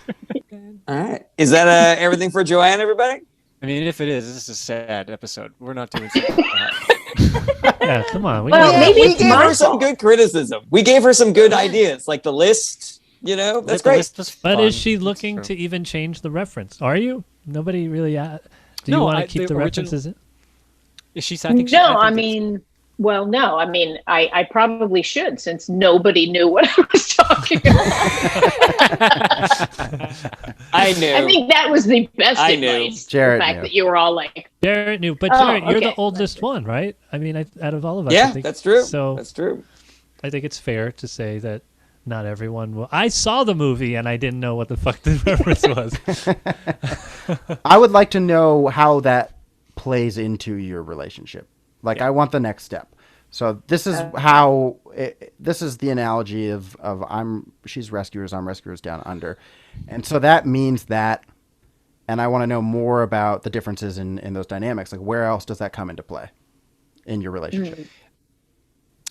All right. Is that everything for Joanne, everybody? I mean, if it is, this is a sad episode. We're not doing something like that. Yeah, come on. We Well, gotta- maybe we it's gave my her some fault. good criticism. We gave her some good ideas, like the list. That's The great. list was But fun. is she That's looking true. to even change the reference? Are you? Nobody really. Do you No, want to I- keep the the original- references in? Is she? I think she, No, I think mean, well, no, I mean, I probably should since nobody knew what I was talking about. I knew. I think that was the best I knew. advice. Jarret the fact knew. that you were all like, Jarret knew, but Oh, Jarret, you're the okay. oldest one, right? I mean, out of all of us, I yeah, think, that's true. So That's true. I think it's fair to say that not everyone will. I saw the movie and I didn't know what the fuck the reference was. I would like to know how that plays into your relationship. Like, I want the next step. So this is how this is the analogy of she's Rescuers, I'm Rescuers Down Under, and so that means that, and I want to know more about the differences in those dynamics. Like, where else does that come into play in your relationship?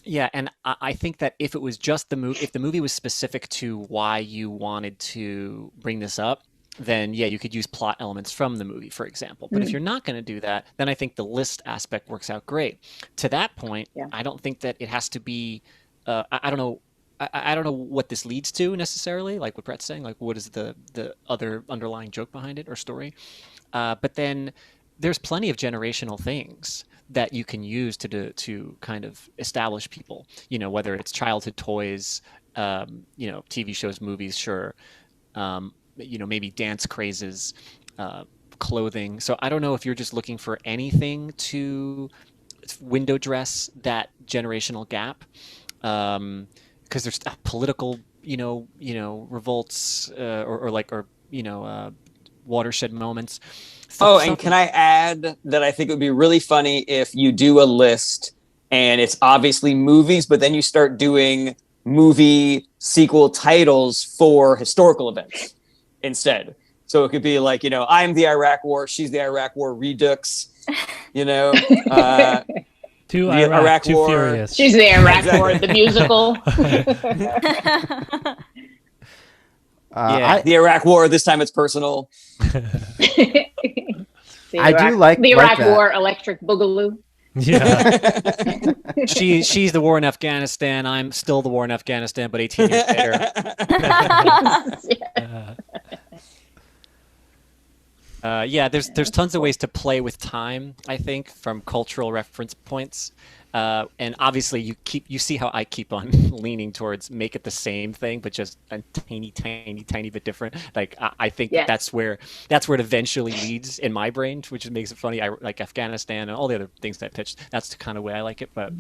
Yeah, and I think that if it was just the movie, if the movie was specific to why you wanted to bring this up, then yeah, you could use plot elements from the movie, for example. But if you're not going to do that, then I think the list aspect works out great. To that point, Yeah. I don't think that it has to be. I don't know. I don't know what this leads to necessarily. Like what Brett's saying, like what is the other underlying joke behind it or story? But then there's plenty of generational things that you can use to kind of establish people. Whether it's childhood toys, TV shows, movies, sure. Maybe dance crazes, clothing. So I don't know if you're just looking for anything to window dress that generational gap, because there's political, revolts or watershed moments. And can I add that I think it would be really funny if you do a list and it's obviously movies, but then you start doing movie sequel titles for historical events instead. So it could be like, I'm the Iraq War, she's the Iraq War Redux, Too Iraq, too War. furious. She's the Iraq War, the musical. The Iraq War, this time it's personal. I do like the Iraq that. War electric boogaloo. Yeah. She's the war in Afghanistan. I'm still the war in Afghanistan, but 18 years later. There's tons of ways to play with time, I think, from cultural reference points. And obviously you see how I keep on leaning towards make it the same thing, but just a tiny bit different. Like I think that's where it eventually leads in my brain, which makes it funny. I like Afghanistan and all the other things that I pitched. That's the kind of way I like it. But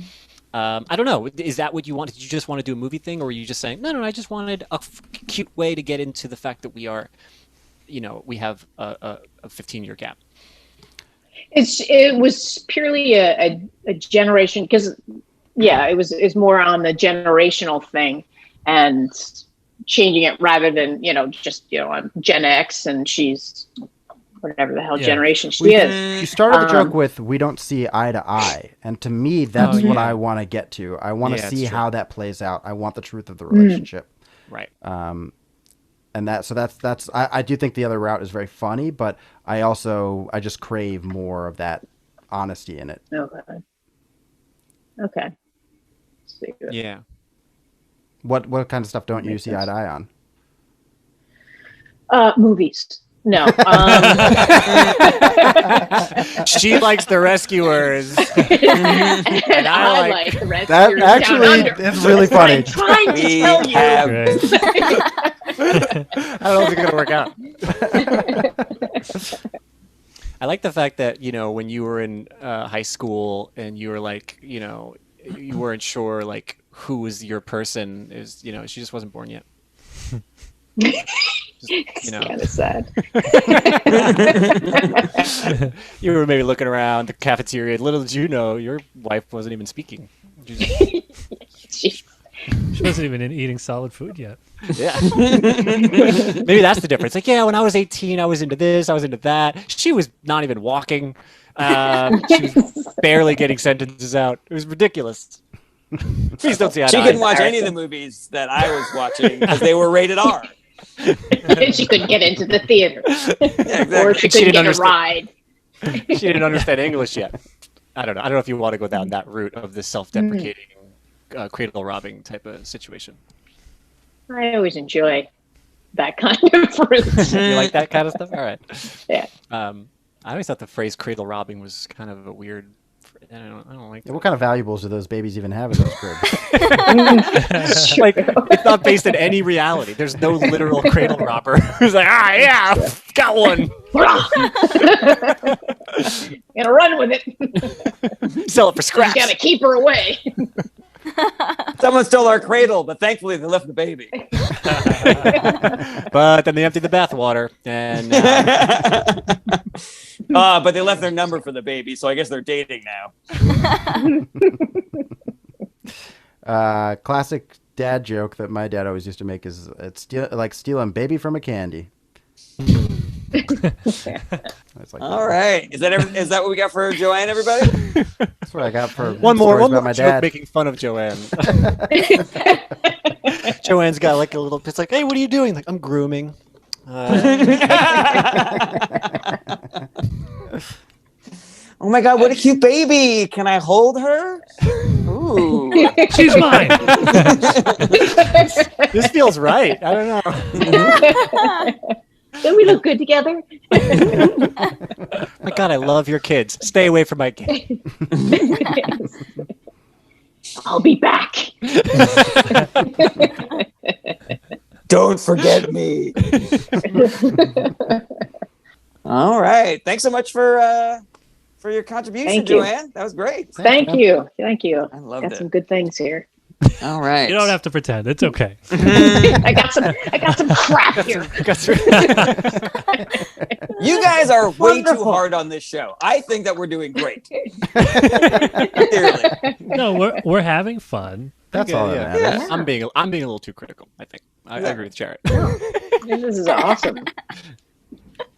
I don't know. Is that what you want? Did you just want to do a movie thing, or were you just saying no? I just wanted a cute way to get into the fact that we are, we have a 15-year gap. It was purely a generation, because it's more on the generational thing and changing it rather than on Gen X and she's whatever the hell generation she is. You started the joke with "we don't see eye to eye," and to me, that's what I want to get to. I want to see how that plays out. I want the truth of the relationship. Right. And that's I do think the other route is very funny, but I just crave more of that honesty in it. Okay. Yeah. What kind of stuff don't you see eye to eye on? Movies. No. She likes The Rescuers. And I like The Rescuers. That actually is really funny. I'm trying to tell you. I don't know if it's going to work out. I like the fact that, when you were in high school and you were like, you weren't sure like who was your person, is she just wasn't born yet. It's kind of sad. You were maybe looking around the cafeteria. Little did you know, your wife wasn't even speaking. She wasn't even eating solid food yet. Yeah. Maybe that's the difference. Like, when I was 18, I was into this, I was into that. She was not even walking. She was barely getting sentences out. It was ridiculous. Please don't see. She couldn't watch any of the movies that I was watching because they were rated R. She couldn't get into the theater. Exactly. Or she couldn't get a ride. She didn't understand English yet. I don't know if you want to go down that route of the self-deprecating cradle robbing type of situation. I always enjoy that kind of fruit. You like that kind of stuff? All right. Yeah. I always thought the phrase cradle robbing was kind of a weird. I don't like that. What kind of valuables do those babies even have in those cribs? Like, it's not based in any reality. There's no literal cradle robber who's like, got one. Gonna run with it. Sell it for scraps. Gotta keep her away. Someone stole our cradle, but thankfully they left the baby. But then they emptied the bathwater, and but they left their number for the baby, so I guess they're dating now. Classic dad joke that my dad always used to make is it's like stealing baby from a candy. Like, all right, is that what we got for Joanne, everybody? That's what I got for one more about my joke dad making fun of Joanne. Joanne's got like a little. It's like, hey, what are you doing? Like, I'm grooming. Oh my God, what a cute baby! Can I hold her? Ooh, She's mine. This feels right. I don't know. Don't we look good together? My God, I love your kids. Stay away from my kids. I'll be back. don't forget me. All right, thanks so much for for your contribution, Thank you. Joanne. That was great. Thank you. I loved Got it. some good things here. All right. You don't have to pretend. It's okay. I got some crap here. You guys are way too Wonderful. hard on this show. I think that we're doing great. Clearly. No, we're having fun. That's all that matters. Yeah. I'm being a little too critical, I think. I agree with Jarret. This is awesome.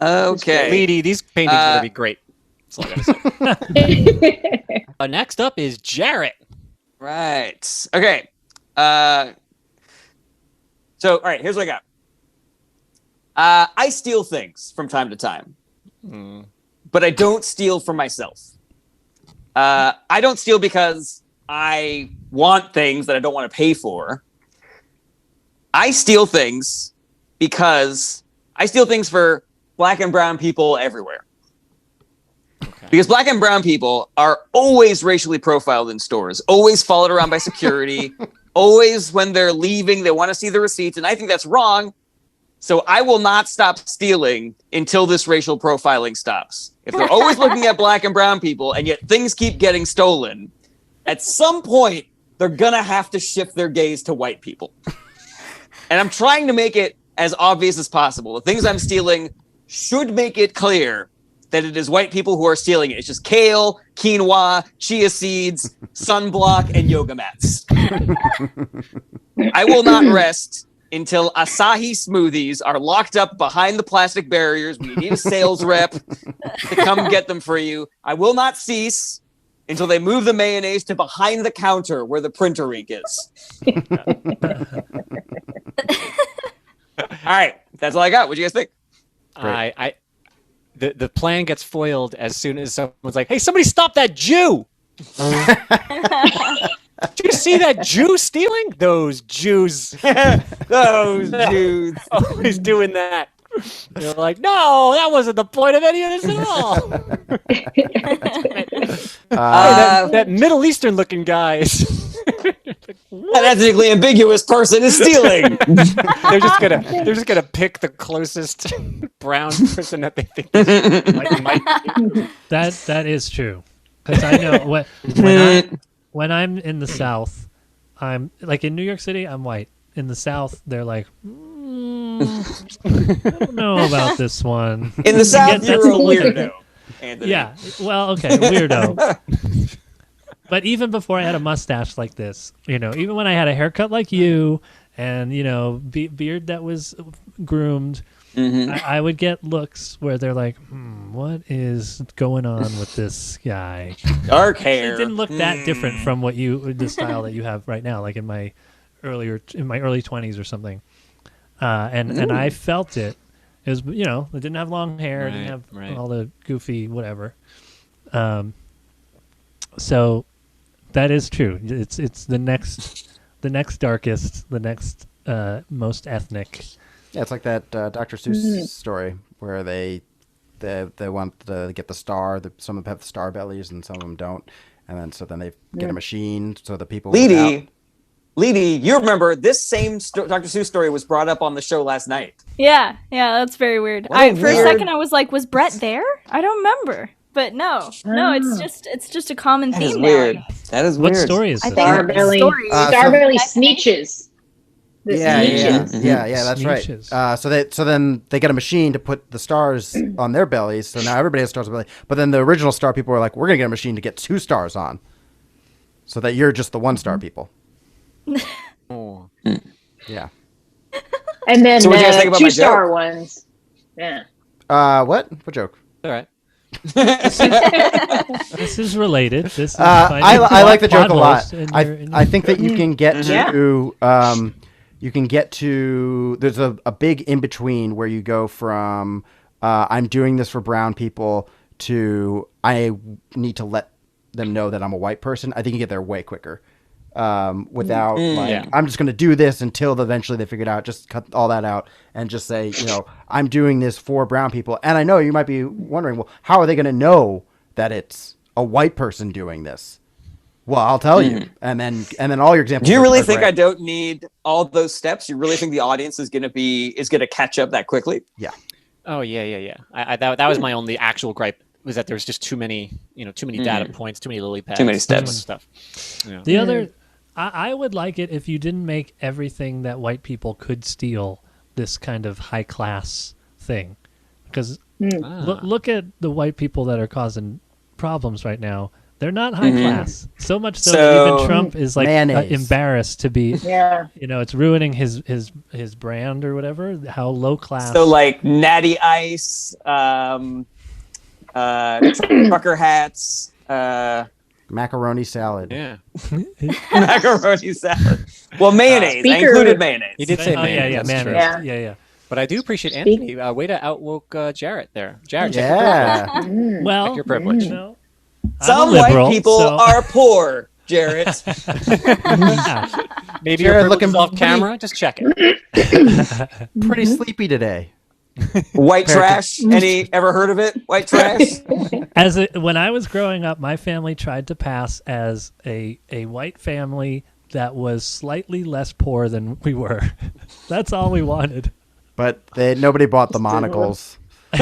Okay. Leedy, these paintings are going to be great. That's all I gotta say. Next up is Jarret. Right. Okay. So, all right, here's what I got. I steal things from time to time, but I don't steal for myself. I don't steal because I want things that I don't want to pay for. I steal things because I steal things for Black and brown people everywhere. Okay. Because Black and brown people are always racially profiled in stores, always followed around by security, always when they're leaving, they want to see the receipts. And I think that's wrong. So I will not stop stealing until this racial profiling stops. If they're always looking at Black and brown people and yet things keep getting stolen, at some point, they're going to have to shift their gaze to white people. And I'm trying to make it as obvious as possible. The things I'm stealing should make it clear that it is white people who are stealing it. It's just kale, quinoa, chia seeds, sunblock, and yoga mats. I will not rest until Asahi smoothies are locked up behind the plastic barriers. We need a sales rep to come get them for you. I will not cease until they move the mayonnaise to behind the counter where the printer ink is. All right, that's all I got. What do you guys think? The plan gets foiled as soon as someone's like, "Hey, somebody stop that Jew!" Did you see that Jew stealing? Those Jews. Those dudes. Always doing that. They're like, no, that wasn't the point of any of this at all. That Middle Eastern looking guy is An ethnically ambiguous person is stealing. they're just gonna pick the closest brown person that they think might be. That is true. Because I know when I'm in the South, I'm like in New York City, I'm white. In the South, they're like, I don't know about this one. In the South, That's you're a the way- weirdo, Anthony. Yeah, well, okay, weirdo. But even before I had a mustache like this, even when I had a haircut like you and, beard that was groomed, I would get looks where they're like, what is going on with this guy? Dark hair. It didn't look that different from the style that you have right now, like in my early 20s or something. And I felt it. It was, it didn't have long hair, it didn't have all the goofy whatever. So that is true. It's the next darkest, the next most ethnic. Yeah, it's like that Dr. Seuss story where they want to get the star. Some of them have the star bellies and some of them don't. And then they get a machine so the people. Leedy, you remember this same Dr. Seuss story was brought up on the show last night. Yeah, that's very weird. For a second, I was like, was Brett there? I don't remember. But no, it's just a common That is theme weird. now. That is weird. What story is this? Starbelly Sneeches. The Sneeches. Yeah, that's Sneeches. right. So then they get a machine to put the stars on their bellies. So now everybody has stars on their belly. But then the original star people were like, we're gonna get a machine to get 2 stars on, so that you're just the 1-star people. Oh. Yeah. And then So what do you guys think about my 2-star joke? ones. Yeah. What joke? All right. This is related. This is I like the joke a lot. I I think that you can get to there's a big in between where you go from I'm doing this for brown people to I need to let them know that I'm a white person. I think you get there way quicker. Without I'm just going to do this until eventually they figure it out. Just cut all that out and just say, I'm doing this for brown people. And I know you might be wondering, well, how are they going to know that it's a white person doing this? Well, I'll tell you. And then all your examples. Do you really are think great. I don't need all those steps? You really think the audience is going to catch up that quickly? Yeah. Oh yeah. That was my only actual gripe was that there was just too many data points, too many lily pads, Too many too much steps. stuff. Yeah. The other, I would like it if you didn't make everything that white people could steal this kind of high class thing, because look at the white people that are causing problems right now. They're not high class. So much so that even Trump is like embarrassed to be. Yeah. It's ruining his brand or whatever. How low class. So like natty ice, trucker hats, Macaroni salad. Yeah. macaroni salad. Well, mayonnaise. I Speaker- included mayonnaise. You did say mayonnaise. mayonnaise. Yeah, That's true. yeah. But I do appreciate Anthony. Way to outwoke Jarret there. Jarret, check Yeah. Well, your privilege. Some I'm a liberal, white people so- are poor, Jarret. Maybe Jarret you're looking looking off pretty- camera. Just check it. Pretty sleepy today. White trash. Any ever heard of it? White trash. When I was growing up, my family tried to pass as a white family that was slightly less poor than we were. That's all we wanted. But nobody bought the monocles in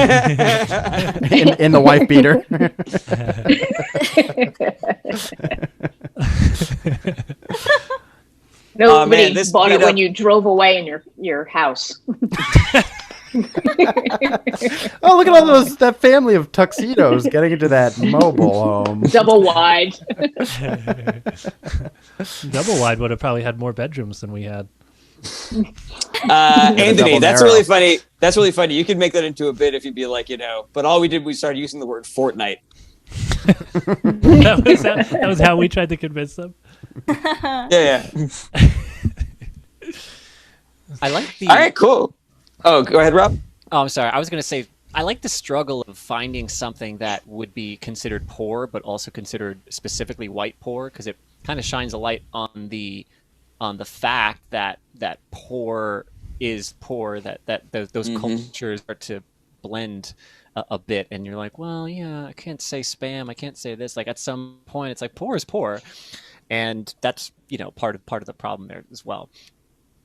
the wife beater. Nobody this bought it beat when up- you drove away in your house. Oh, look at all that family of tuxedos getting into that mobile home. Double wide. Double wide would have probably had more bedrooms than we had. Anthony, double that's narrow. really funny. That's really funny. You could make that into a bit if you'd be like, but all we did, we started using the word Fortnite. That was how we tried to convince them. Yeah. I like the. All right, cool. Oh, go ahead, Rob. Oh, I'm sorry. I was going to say I like the struggle of finding something that would be considered poor, but also considered specifically white poor, because it kind of shines a light on the fact that poor is poor. That those cultures are to blend a bit, and you're like, well, yeah, I can't say spam, I can't say this. Like at some point, it's like poor is poor, and that's part of the problem there as well.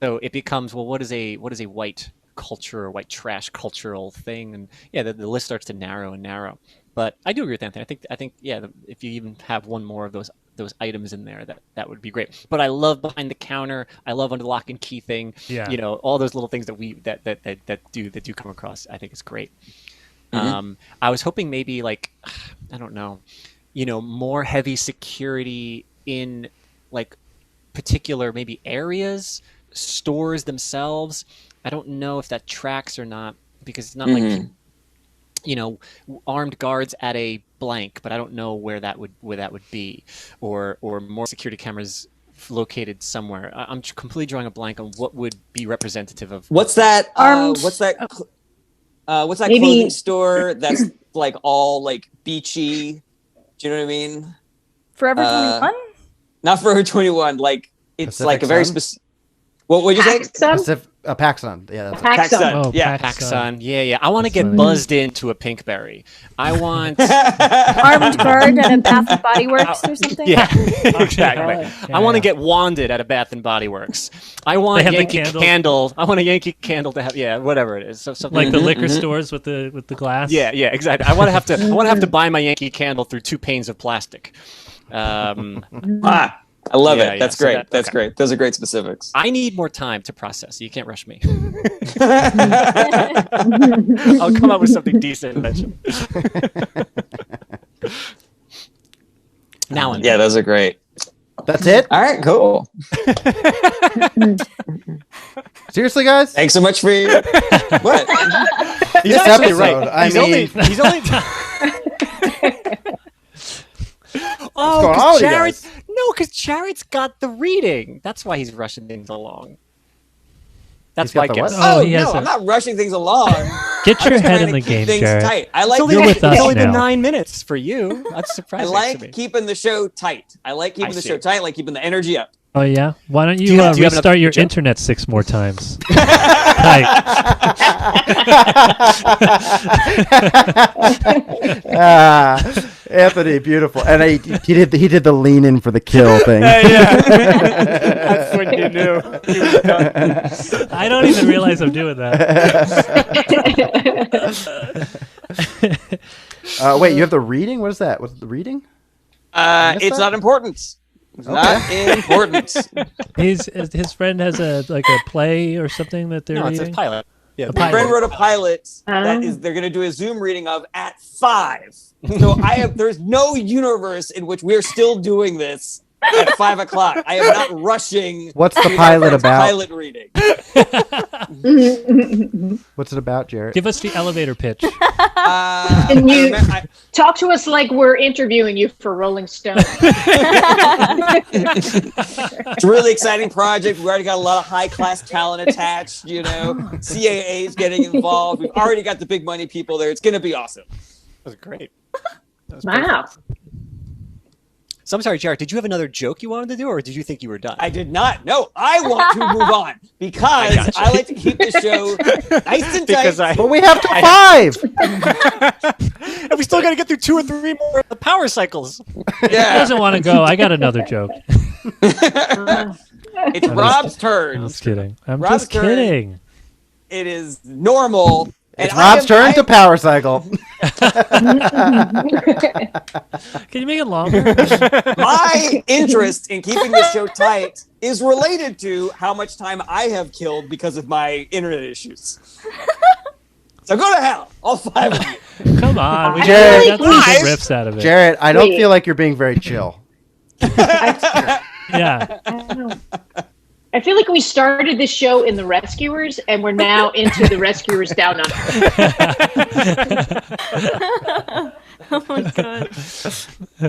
So it becomes, well, what is a white culture or white trash cultural thing? And yeah, the list starts to narrow and narrow. But I do agree with Anthony. I think yeah, if you even have one more of those items in there, that would be great. But I love behind the counter. I love under the lock and key thing. Yeah. All those little things that do come across. I think it's great. I was hoping maybe like, I don't know, more heavy security in like particular maybe areas, stores themselves. I don't know if that tracks or not, because it's not like armed guards at a blank, but I don't know where that would be, or more security cameras located somewhere. I'm completely drawing a blank on what would be representative of. What's that? Armed- What's that Maybe- clothing store that's like all like beachy? Do you know what I mean? Forever 21? Not Forever 21. Like it's Pacific like a very Sun? specific. What would you say? Paxson? Paxson. Yeah, that's Paxson. Oh, Yeah. Paxson. Yeah. I want to That's get funny. buzzed into a Pinkberry. I want. Armed guard at a Bath and Body Works or something? Yeah, exactly. Yeah, I want to yeah. get wanded at a Bath and Body Works. I want They have the Yankee candles. Candle. I want a Yankee Candle to have whatever it is. So something Like the liquor stores with the glass. Yeah, exactly. I want to have to buy my Yankee Candle through 2 panes of plastic. I love Yeah, it. That's so great. That's great. Those are great specifics. I need more time to process. You can't rush me. I'll come up with something decent eventually. Now and Yeah, those are great. That's it? All right, cool. Seriously, guys? Thanks so much for your what? He's This actually episode, right. I He's mean- only. Oh, going on with you Jarret. guys? No, because Jarret's got the reading. That's why he's rushing things along. That's He's got my the what? guess. Oh, Oh, he has no, a- I'm not rushing things along. Get I'm your just head trying in to the keep game, things Jarret. tight. I like You're with us It's only been now. 9 minutes for you. That's I surprising to like me. keeping the show tight. I like keeping I the see. show tight. I like keeping the energy up. Oh yeah. Why don't Do you, you have another restart your joke? internet 6 more times? Right. Anthony, beautiful. And he did the lean in for the kill thing. That's when you knew. He was done. I don't even realize I'm doing that. Wait, you have the reading? What is that? What's the reading? It's not important. It's not important. His friend has a play or something that they're No, it's reading. a pilot. Yeah, A My friend wrote a pilot that they're going to do a Zoom reading of at 5. So there's no universe in which we're still doing this at 5 o'clock. I am not rushing. What's the pilot about? Pilot reading. What's it about, Jarret? Give us the elevator pitch. Can you talk to us like we're interviewing you for Rolling Stone? It's a really exciting project. We already got a lot of high-class talent attached, CAA is getting involved. We've already got the big money people there. It's going to be awesome. That was great. That was Wow. perfect. So I'm sorry, Jarret, did you have another joke you wanted to do, or did you think you were done? I did not. No, I want to move on because I like to keep the show nice and tight. But we have to 5! And we still got to get through 2 or 3 more of the power cycles. He doesn't want to go. I got another joke. It's Rob's turn. I'm just kidding. I'm Rob's just kidding. It is normal. It's Rob's turn to power cycle. Can you make it longer? My interest in keeping this show tight is related to how much time I have killed because of my internet issues. So go to hell, all 5 of you. Come on. We Jarret, got some good riffs out of it. Jarret, I don't feel like you're being very chill. Yeah. I feel like we started this show in The Rescuers, and we're now into The Rescuers Down Under. Oh my god.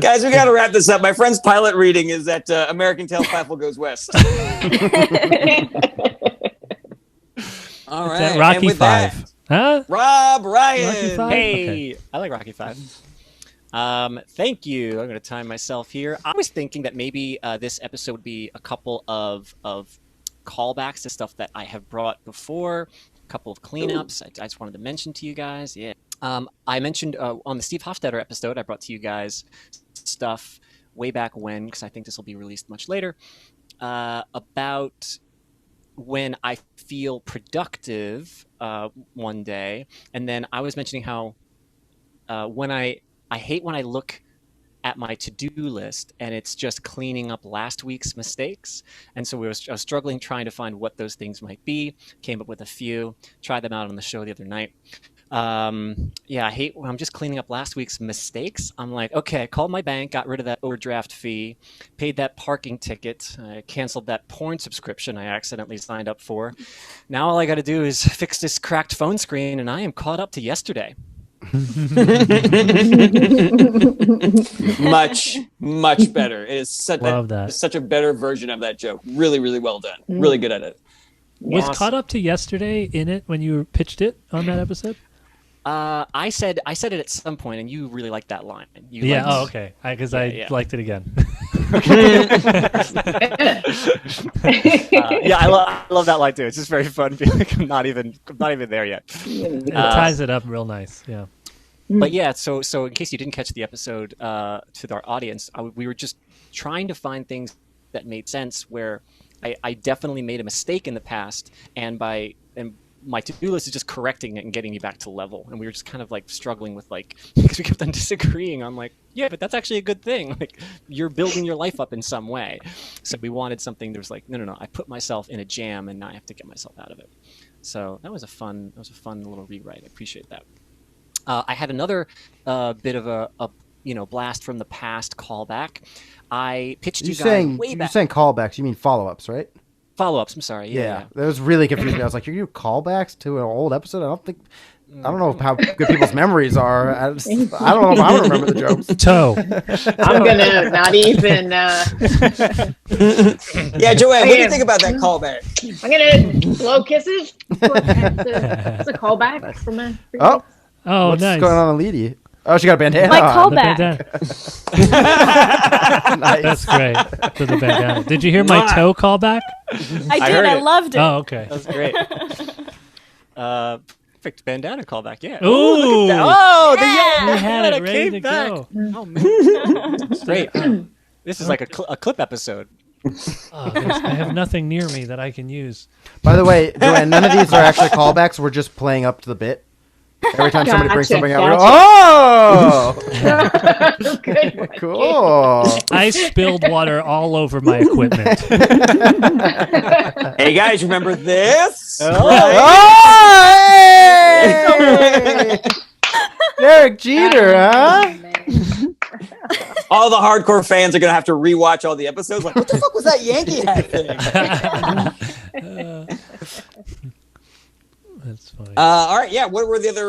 Guys, we got to wrap this up. My friend's pilot reading is that American Tail Platform Goes West. All right. That Rocky and with 5. that, Huh? Rob Ryan. Rocky 5? Hey, I like Rocky 5. Thank you. I'm going to time myself here. I was thinking that maybe this episode would be a couple of callbacks to stuff that I have brought before, a couple of cleanups. I just wanted to mention to you guys. Yeah. I mentioned on the Steve Hofstetter episode, I brought to you guys stuff way back when, because I think this will be released much later, about when I feel productive one day. And then I was mentioning how when I hate when I look at my to-do list and it's just cleaning up last week's mistakes. And so I was struggling trying to find what those things might be. Came up with a few, tried them out on the show the other night. I hate when I'm just cleaning up last week's mistakes. I'm like, okay, I called my bank, got rid of that overdraft fee, paid that parking ticket, I canceled that porn subscription I accidentally signed up for. Now all I got to do is fix this cracked phone screen and I am caught up to yesterday. much better. It is such a better version of that joke. Really, really well done. Really good at it. Was Caught Up to Yesterday in it when you pitched it on that episode? I said it at some point, and you really liked that line. Okay. Because I liked it again. I love that line too. It's just very fun. I'm not even there yet. It ties it up real nice. Yeah. But yeah, so in case you didn't catch the episode, to our audience, we were just trying to find things that made sense where I definitely made a mistake in the past, and my to-do list is just correcting it and getting you back to level. And we were just kind of like struggling with because we kept on disagreeing on yeah, but that's actually a good thing. You're building your life up in some way. So we wanted something that was no, I put myself in a jam and now I have to get myself out of it. So that was a fun little rewrite. I appreciate that. I had another bit of a blast from the past callback. I pitched you guys way back. You're saying callbacks, you mean follow-ups, right? Follow-ups, I'm sorry. Yeah. That was really confusing. I was like, you're doing callbacks to an old episode? I don't know how good people's memories are. I don't know if I would remember the jokes. Toe. I'm going to not even... Yeah, Joanne, what do you think about that callback? I'm going to blow kisses. It's a callback from a... What's nice. going on, Alidi? Oh, she got a bandana My on. callback. Nice. That's great. To the bandana. Did you hear my toe callback? I did. I loved it. Oh, okay. That was great. Perfect bandana callback. Yeah. Ooh. Look at that. Oh, Yeah. We had it ready came to back. go. Oh man, great. This is like a clip episode. I have nothing near me that I can use. By the way, Joanne, none of these are actually callbacks. We're just playing up to the bit. Every time somebody brings Gotcha, something out, we go, gotcha. oh! Good one. Cool. I spilled water all over my equipment. Hey guys, remember this? Oh, hey! Derek Jeter, huh? All the hardcore fans are gonna have to rewatch all the episodes. Like, what the fuck was that Yankee hat thing? That's funny. All right, yeah. What were the other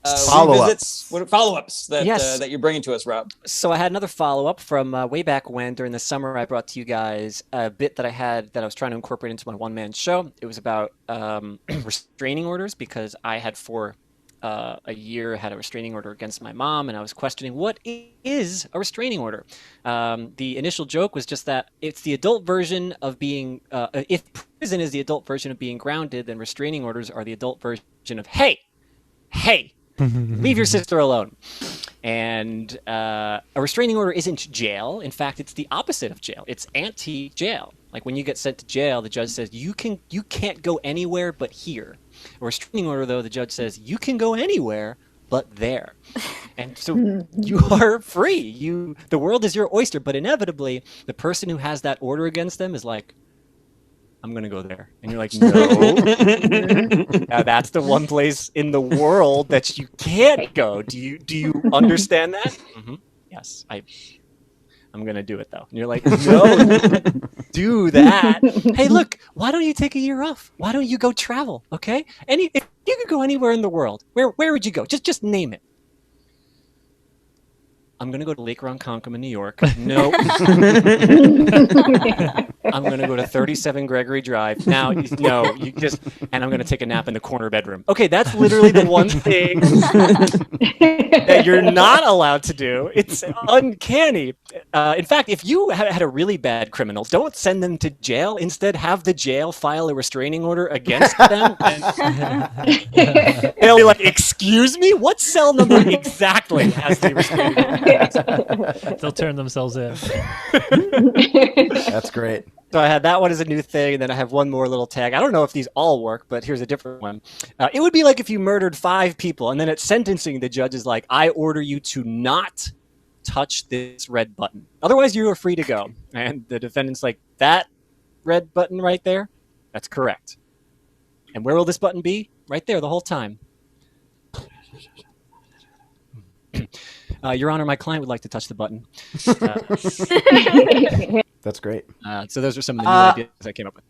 revisits? What follow-ups that Yes. that you're bringing to us, Rob? So I had another follow-up from way back when, during the summer, I brought to you guys a bit that I had that I was trying to incorporate into my one-man show. It was about restraining orders, because I had for a year had a restraining order against my mom, and I was questioning what is a restraining order. The initial joke was just that it's the adult version of being, if prison is the adult version of being grounded, then restraining orders are the adult version of, hey, leave your sister alone. And a restraining order isn't jail. In fact, it's the opposite of jail. It's anti-jail. Like when you get sent to jail, the judge says you can't go anywhere but here. A restraining order, though, the judge says you can go anywhere but there. And so you are free. The world is your oyster, but inevitably the person who has that order against them is like, I'm going to go there. And you're like, no. Now, that's the one place in the world that you can't go. Do you understand that? Mm-hmm. Yes, I'm going to do it, though. And you're like, no, do that. Hey, look, why don't you take a year off? Why don't you go travel, okay? If you could go anywhere in the world, where would you go? Just name it. I'm going to go to Lake Ronkonkoma, New York. No. I'm going to go to 37 Gregory Drive. Now, no, and I'm going to take a nap in the corner bedroom. Okay, that's literally the one thing that you're not allowed to do. It's uncanny. In fact, if you had a really bad criminal, don't send them to jail. Instead, have the jail file a restraining order against them. And they'll be like, excuse me? What cell number exactly has the restraining order? They'll turn themselves in. That's great. So I had that one as a new thing, and then I have one more little tag. I don't know if these all work, but here's a different one. It would be like if you murdered 5 people, and then at sentencing, the judge is like, I order you to not touch this red button. Otherwise, you are free to go. And the defendant's like, that red button right there? That's correct. And where will this button be? Right there the whole time. Your Honor, my client would like to touch the button. That's great. So those are some of the new ideas I came up with.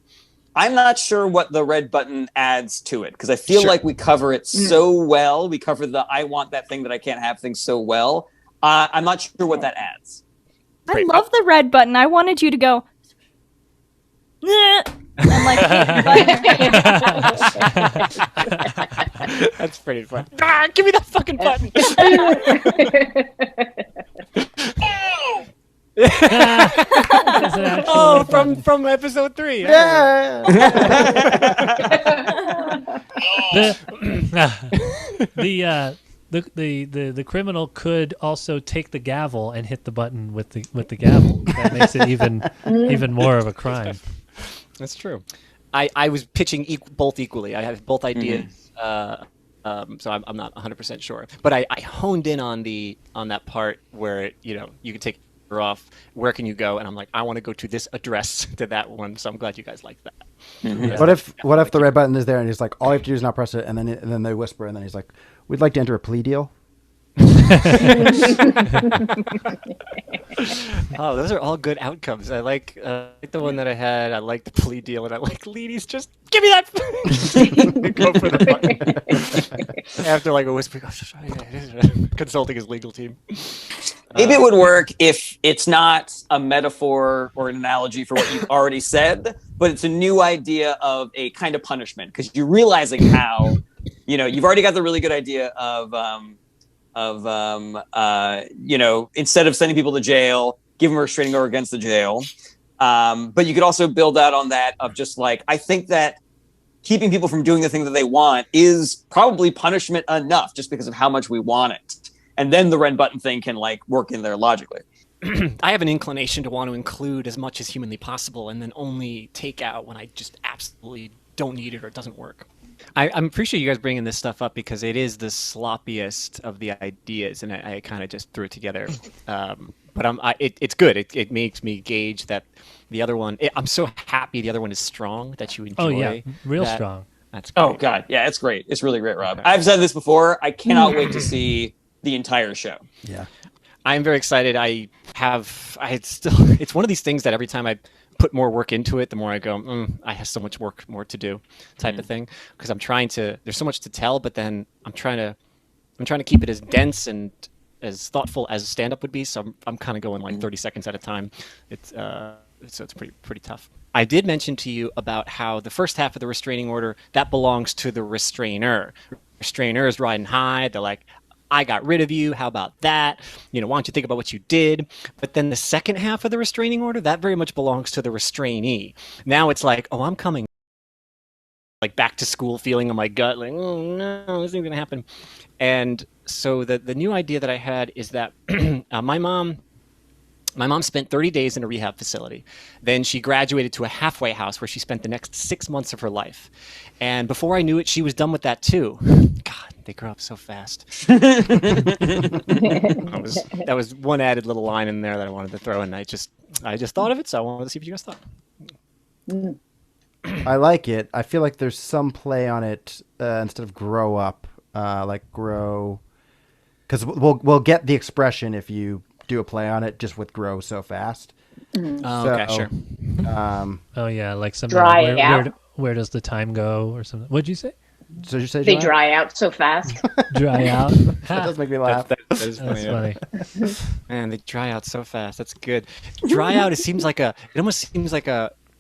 I'm not sure what the red button adds to it, because I feel like we cover it so well. We cover the I want that thing that I can't have thing so well. I'm not sure what that adds. I love the red button. I wanted you to go. I'm like, that's pretty fun. Give me that fucking button. Oh, from episode 3. Yeah. The criminal could also take the gavel and hit the button with the gavel. That makes it even more of a crime. That's true. I was pitching both equally. I have both ideas, so I'm not 100% sure. But I honed in on that part where you can take her off. Where can you go? And I'm like, I want to go to this address to that one. So I'm glad you guys like that. Mm-hmm. What if the red button is there and he's like, all you have to do is not press it, and then they whisper, and then he's like, we'd like to enter a plea deal. Oh, those are all good outcomes. I like the one that I had. I like the plea deal, and I like Leady's just give me that. Go for the button. After like a whisper, consulting his legal team. Maybe it would work if it's not a metaphor or an analogy for what you've already said, but it's a new idea of a kind of punishment, because you're realizing how, you've already got the really good idea of instead of sending people to jail, give them a restraining order against the jail. But you could also build out on that of just like, I think that keeping people from doing the thing that they want is probably punishment enough just because of how much we want it. And then the red button thing can like work in there logically. I have an inclination to want to include as much as humanly possible and then only take out when I just absolutely don't need it or it doesn't work. I'm appreciate you guys bringing this stuff up because it is the sloppiest of the ideas, and I kind of just threw it together. But it's good. It makes me gauge that the other one. I'm so happy the other one is strong that you enjoy. Oh yeah, real that. strong. That's great. Oh God, yeah, it's great. It's really great, Rob. I've said this before. I cannot wait to see the entire show. Yeah. I'm very excited. It's one of these things that every time I put more work into it, the more I go, I have so much more to do type of thing. Because there's so much to tell, but then I'm trying to keep it as dense and as thoughtful as a stand-up would be. So I'm kind of going like 30 seconds at a time. So it's pretty tough. I did mention to you about how the first half of the restraining order, that belongs to the restrainer. Restrainer is riding high. They're like, I got rid of you. How about that? Why don't you think about what you did? But then the second half of the restraining order, that very much belongs to the restrainee. Now it's like, oh, I'm coming like back to school feeling in my gut, like, oh no, this isn't going to happen. And so the new idea that I had is that my mom spent 30 days in a rehab facility. Then she graduated to a halfway house where she spent the next 6 months of her life. And before I knew it, she was done with that too. God, they grow up so fast. That was one added little line in there that I wanted to throw, and I just thought of it, so I wanted to see what you guys thought. I like it. I feel like there's some play on it instead of grow up, like grow, because we'll get the expression if you do a play on it just with grow so fast. Okay, sure. Oh yeah, like something Dry like out. where does the time go or something? What'd you say? So you say They Joanne? dry out so fast. Dry out. That does make me laugh. That is funny. That's funny. Man, they dry out so fast. That's good. Dry out. It almost seems like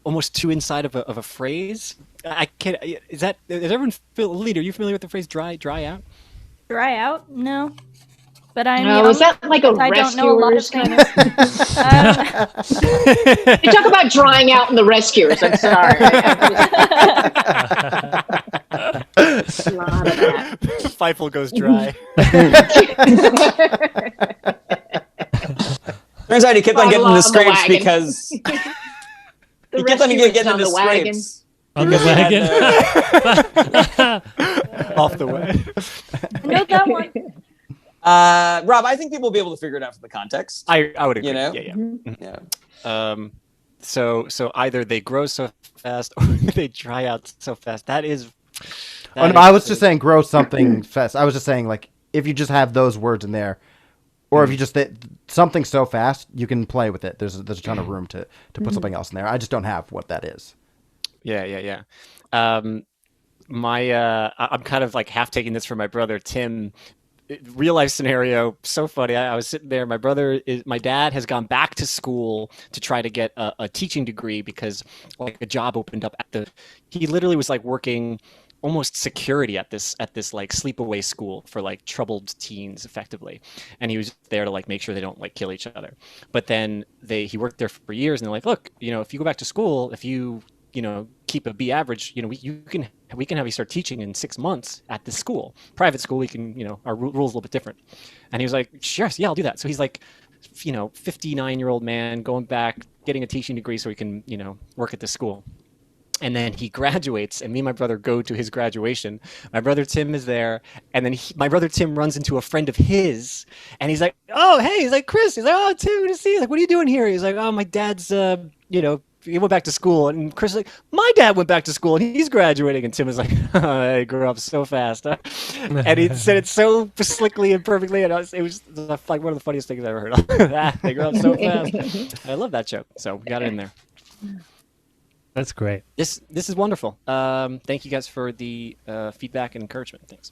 almost too inside of a phrase. I can't. Does everyone feel? Lita, are you familiar with the phrase dry out? Dry out? No. But I'm No, young. is that like a I don't know a lot of rescuers kind things. of? You talk about drying out in the rescuers. I'm sorry. A lot of that. Feifel goes dry. Turns out he kept on getting Bottle the on the scrapes wagon. because The he kept on rescuers getting on the the wagon. scrapes. On the wagon. Off the way. I know that one. Rob, I think people will be able to figure it out from the context. I would agree. You know? Yeah. Yeah. So either they grow so fast or they dry out so fast. Oh no, I was just saying grow something fast. I was just saying like if you just have those words in there, or if you just something so fast, you can play with it. There's a ton of room to put something else in there. I just don't have what that is. Yeah. I'm kind of like half taking this from my brother Tim. Real life scenario, so funny. I was sitting there. My dad has gone back to school to try to get a teaching degree because like a job opened up he literally was like working almost security at this like sleepaway school for like troubled teens effectively, and he was there to like make sure they don't like kill each other. But then he worked there for years, and they're like, look, if you go back to school, if you keep a B average, we can have you start teaching in 6 months at this school. Private school, we can, our rules a little bit different. And he was like, sure, yeah, I'll do that. So he's like, 59-year-old man going back, getting a teaching degree so he can, work at this school. And then he graduates, and me and my brother go to his graduation. My brother Tim is there, and then my brother Tim runs into a friend of his, and he's like, "Oh, hey!" He's like, "Chris." He's like, "Oh, Tim, good to see you." Like, "What are you doing here?" He's like, "Oh, my dad's, he went back to school." And Chris is like, "My dad went back to school, and he's graduating." And Tim was like, "I grew up so fast," huh? And he said it so slickly and perfectly, and it was like one of the funniest things I ever heard. They grew up so fast. I love that joke, so we got it in there. That's great. This is wonderful. Thank you guys for the feedback and encouragement. Thanks.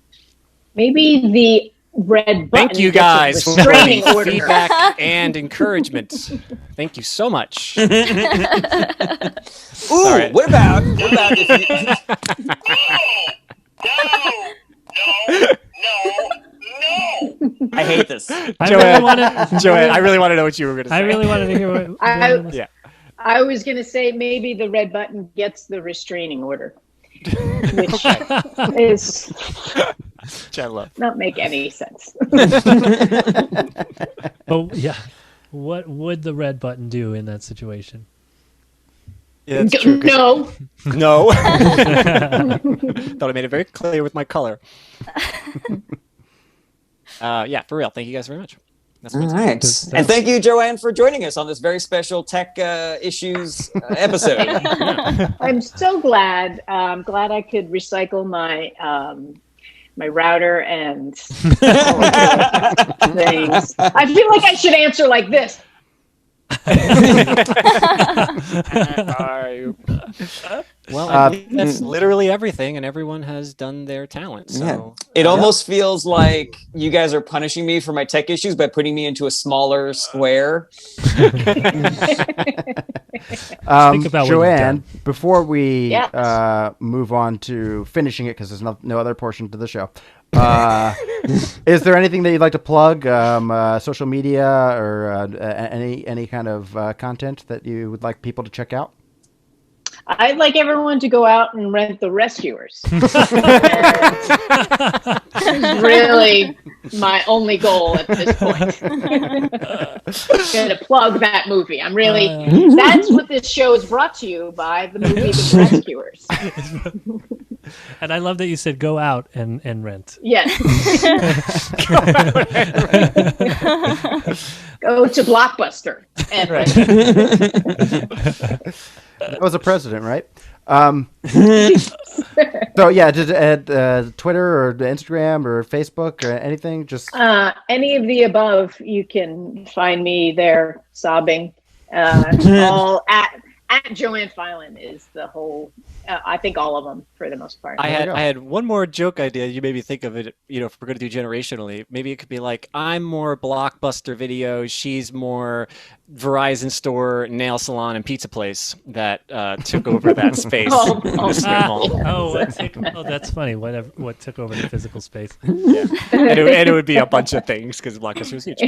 Maybe the red button. Thank you gets a guys for restraining the order. feedback and encouragement. Thank you so much. Ooh, right. what about if you... I hate this. Joanne, I really want to know what you were going to say. I really wanted to hear what. Yeah. I was going to say maybe the red button gets the restraining order, which is not make any sense. Oh yeah, what would the red button do in that situation? Yeah, that's true. No. No. Thought I made it very clear with my color. Yeah, for real. Thank you guys very much. That's All awesome. right. And thank you, Joanne, for joining us on this very special tech issues episode. I'm so glad. I'm glad I could recycle my my router and all of those things. I feel like I should answer like this. Well, I think that's literally everything, and everyone has done their talent. So It almost feels like you guys are punishing me for my tech issues by putting me into a smaller square. Think about what you've Joanne, done. before we Yes. move on to finishing it, because there's no other portion to the show, is there anything that you'd like to plug, social media or any kind of content that you would like people to check out? I'd like everyone to go out and rent The Rescuers. This is really my only goal at this point. Going to plug that movie. I'm really. That's what this show is brought to you by, the movie The Rescuers. And I love that you said go out and rent. Yes. Go to Blockbuster and That was a president, right? So yeah, just Twitter or Instagram or Facebook or anything. Just any of the above. You can find me there sobbing. All at Joanne Filan is the whole. I think all of them for the most part. I had one more joke idea. You made me think of it. You know, if we're going to do generationally, maybe it could be like, I'm more Blockbuster video. She's more Verizon store, nail salon, and pizza place that took over that space. That's funny. What took over the physical space? Yeah, and it would be a bunch of things because Blockbuster was huge.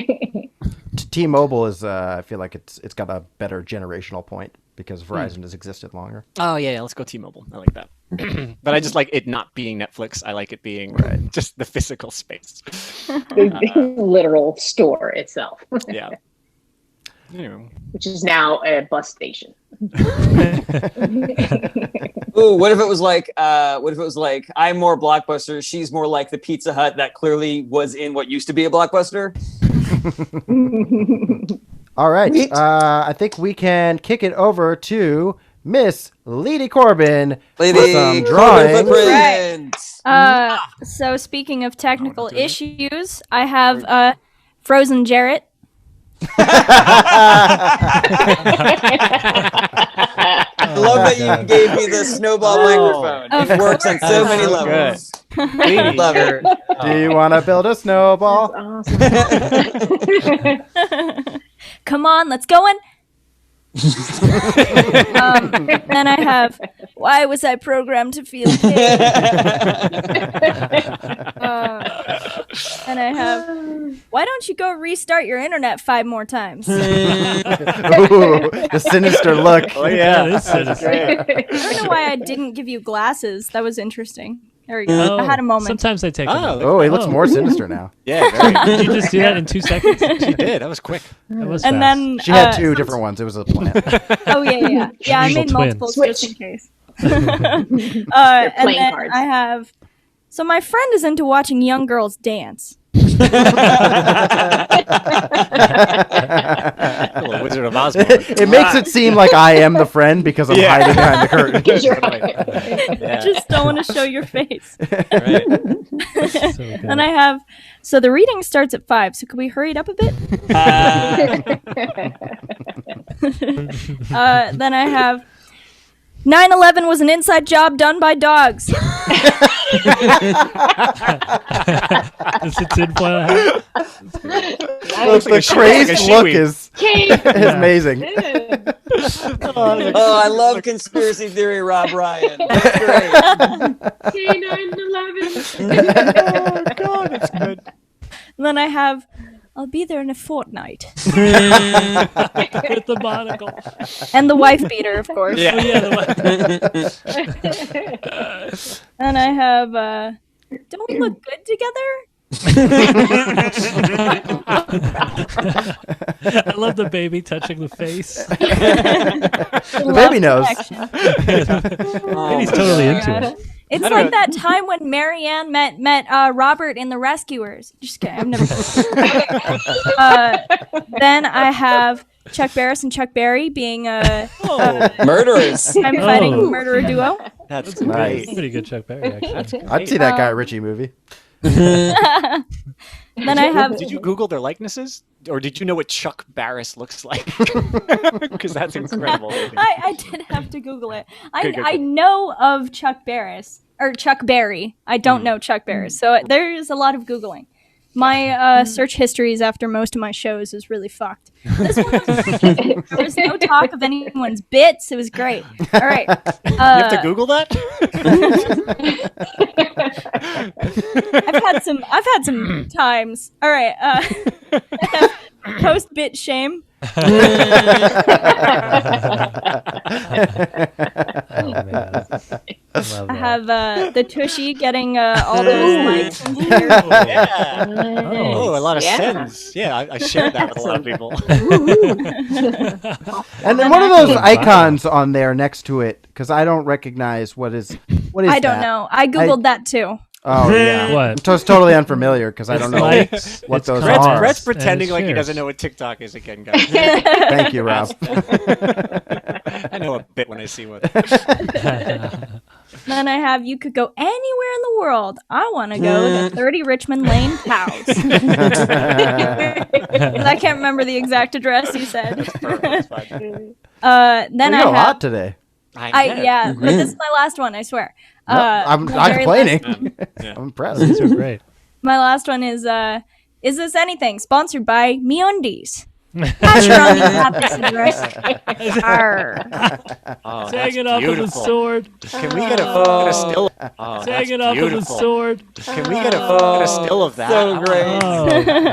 T-Mobile is. I feel like it's got a better generational point because Verizon has existed longer. Oh yeah, let's go T-Mobile. I like that. But I just like it not being Netflix. I like it being just the physical space. The literal store itself. Yeah. Anyway. Which is now a bus station. Ooh, what if it was like I'm more Blockbuster, she's more like the Pizza Hut that clearly was in what used to be a Blockbuster? All right. I think we can kick it over to Miss Lady Corbin for some drawing. So speaking of technical issues, I have Frozen Jarret. I love that you gave me the snowball microphone. It works on so many levels. Love it. Do you want to build a snowball? Come on, let's go in. Then I have, why was I programmed to feel pain? And I have, why don't you go restart your internet 5 more times? Ooh, the sinister look. Oh yeah, That is sinister. I don't know why I didn't give you glasses. That was interesting. There we go. I had a moment. Sometimes I take. Oh, he looks more sinister now. Yeah, very. Did you just do that in 2 seconds? She did. That was quick. That was And fast. then She had 2 different ones. It was a plan. Oh yeah. I made Twin. multiples Switch. just in case. And then cards. I have. So my friend is into watching young girls dance. Little Wizard of Oz. It makes it seem like I am the friend because I'm hiding behind the curtain. Yeah. Just don't want to show your face. Right. So good. And I have. So the reading starts at 5. So could we hurry it up a bit? Then I have. 9/11 was an inside job done by dogs. Is it tinfoil hat? The crazed look is amazing. Oh, I love conspiracy theory, Rob Ryan. That's great. Oh God, it's good. And then I have. I'll be there in a fortnight. With the monocle. And the wife beater, of course. Oh, yeah, the And I have, don't we look good together? I love the baby touching the face. The baby knows. Baby's totally into it. It's like that time when Marianne met Robert in The Rescuers. Just kidding. I've never. Okay. Then I have Chuck Barris and Chuck Berry being Murderers. I'm fighting murderer duo. That's nice. Pretty good Chuck Berry, actually. I'd see that Guy Ritchie movie. Then I have. Did you Google their likenesses, or did you know what Chuck Barris looks like? Because that's incredible. I did have to Google it. Good. I know of Chuck Barris or Chuck Berry. I don't know Chuck Barris, so there's a lot of Googling. My search histories after most of my shows is really fucked. This one there was no talk of anyone's bits. It was great. All right. You have to Google that? I've had some times. All right. Post bit shame. Oh, man. Love I that. have the Tushy getting all those likes and shares. Oh, a lot of sends. Yeah, I shared that with a lot of people. And then what are those icons on there next to it? Because I don't recognize what is I don't that? know. I Googled that too. Oh yeah, What? It's totally unfamiliar because I don't know Likes, what it's those comments, are. Brett's and pretending it's like he shares. doesn't know what TikTok is again, guys. Thank you, Rob. I know a bit when I see one. Then I have you could go anywhere in the world. I want to go to 30 Richmond Lane, Cows. I can't remember the exact address you said. It's fine. Then You I got a lot have today. yeah, but this is my last one. I swear. I'm my not very complaining. last one. I'm impressed. These are great. My last one is this anything? Sponsored by Me Undies. Pass your undies at this address. Arr. Oh, Hanging off of his sword. Can we get a still? Oh, that's Hanging off of his beautiful. sword. Can we get a still of that? So great. Oh,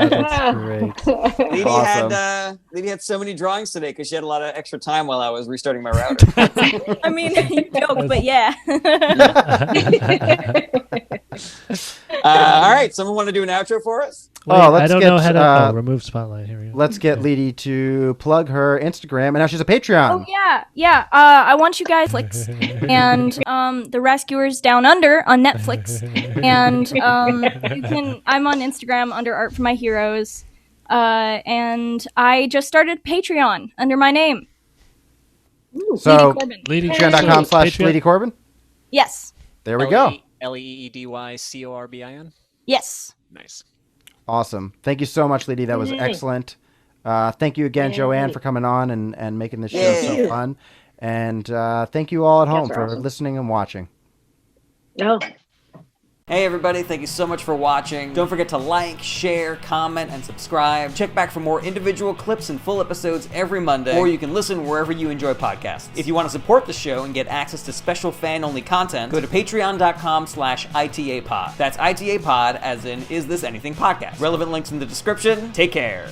that's great. Lady Awesome. Lady had so many drawings today because she had a lot of extra time while I was restarting my router. I mean, you joke, but yeah. All right, someone want to do an outro for us? Wait, Oh, let's I don't get, know how to remove spotlight. Here we go. Let's get Leedy to plug her Instagram, and now she's a Patreon. Oh yeah. I want you guys and The Rescuers Down Under on Netflix, and I'm on Instagram under Art for My Heroes, and I just started Patreon under my name. So, Leedy Corbin. Leedy- Patreon.com/Leedy Corbin. Yes. There we go. LEEDYCORBIN. Yes. Nice. Awesome. Thank you so much, Leedy. That was excellent. Thank you again, Joanne, for coming on and making this show so fun. And thank you all at home for listening and watching. No. Hey everybody, thank you so much for watching. Don't forget to like, share, comment, and subscribe. Check back for more individual clips and full episodes every Monday, or you can listen wherever you enjoy podcasts. If you want to support the show and get access to special fan-only content, go to patreon.com/ITAPod. That's ITAPod as in Is This Anything Podcast. Relevant links in the description. Take care.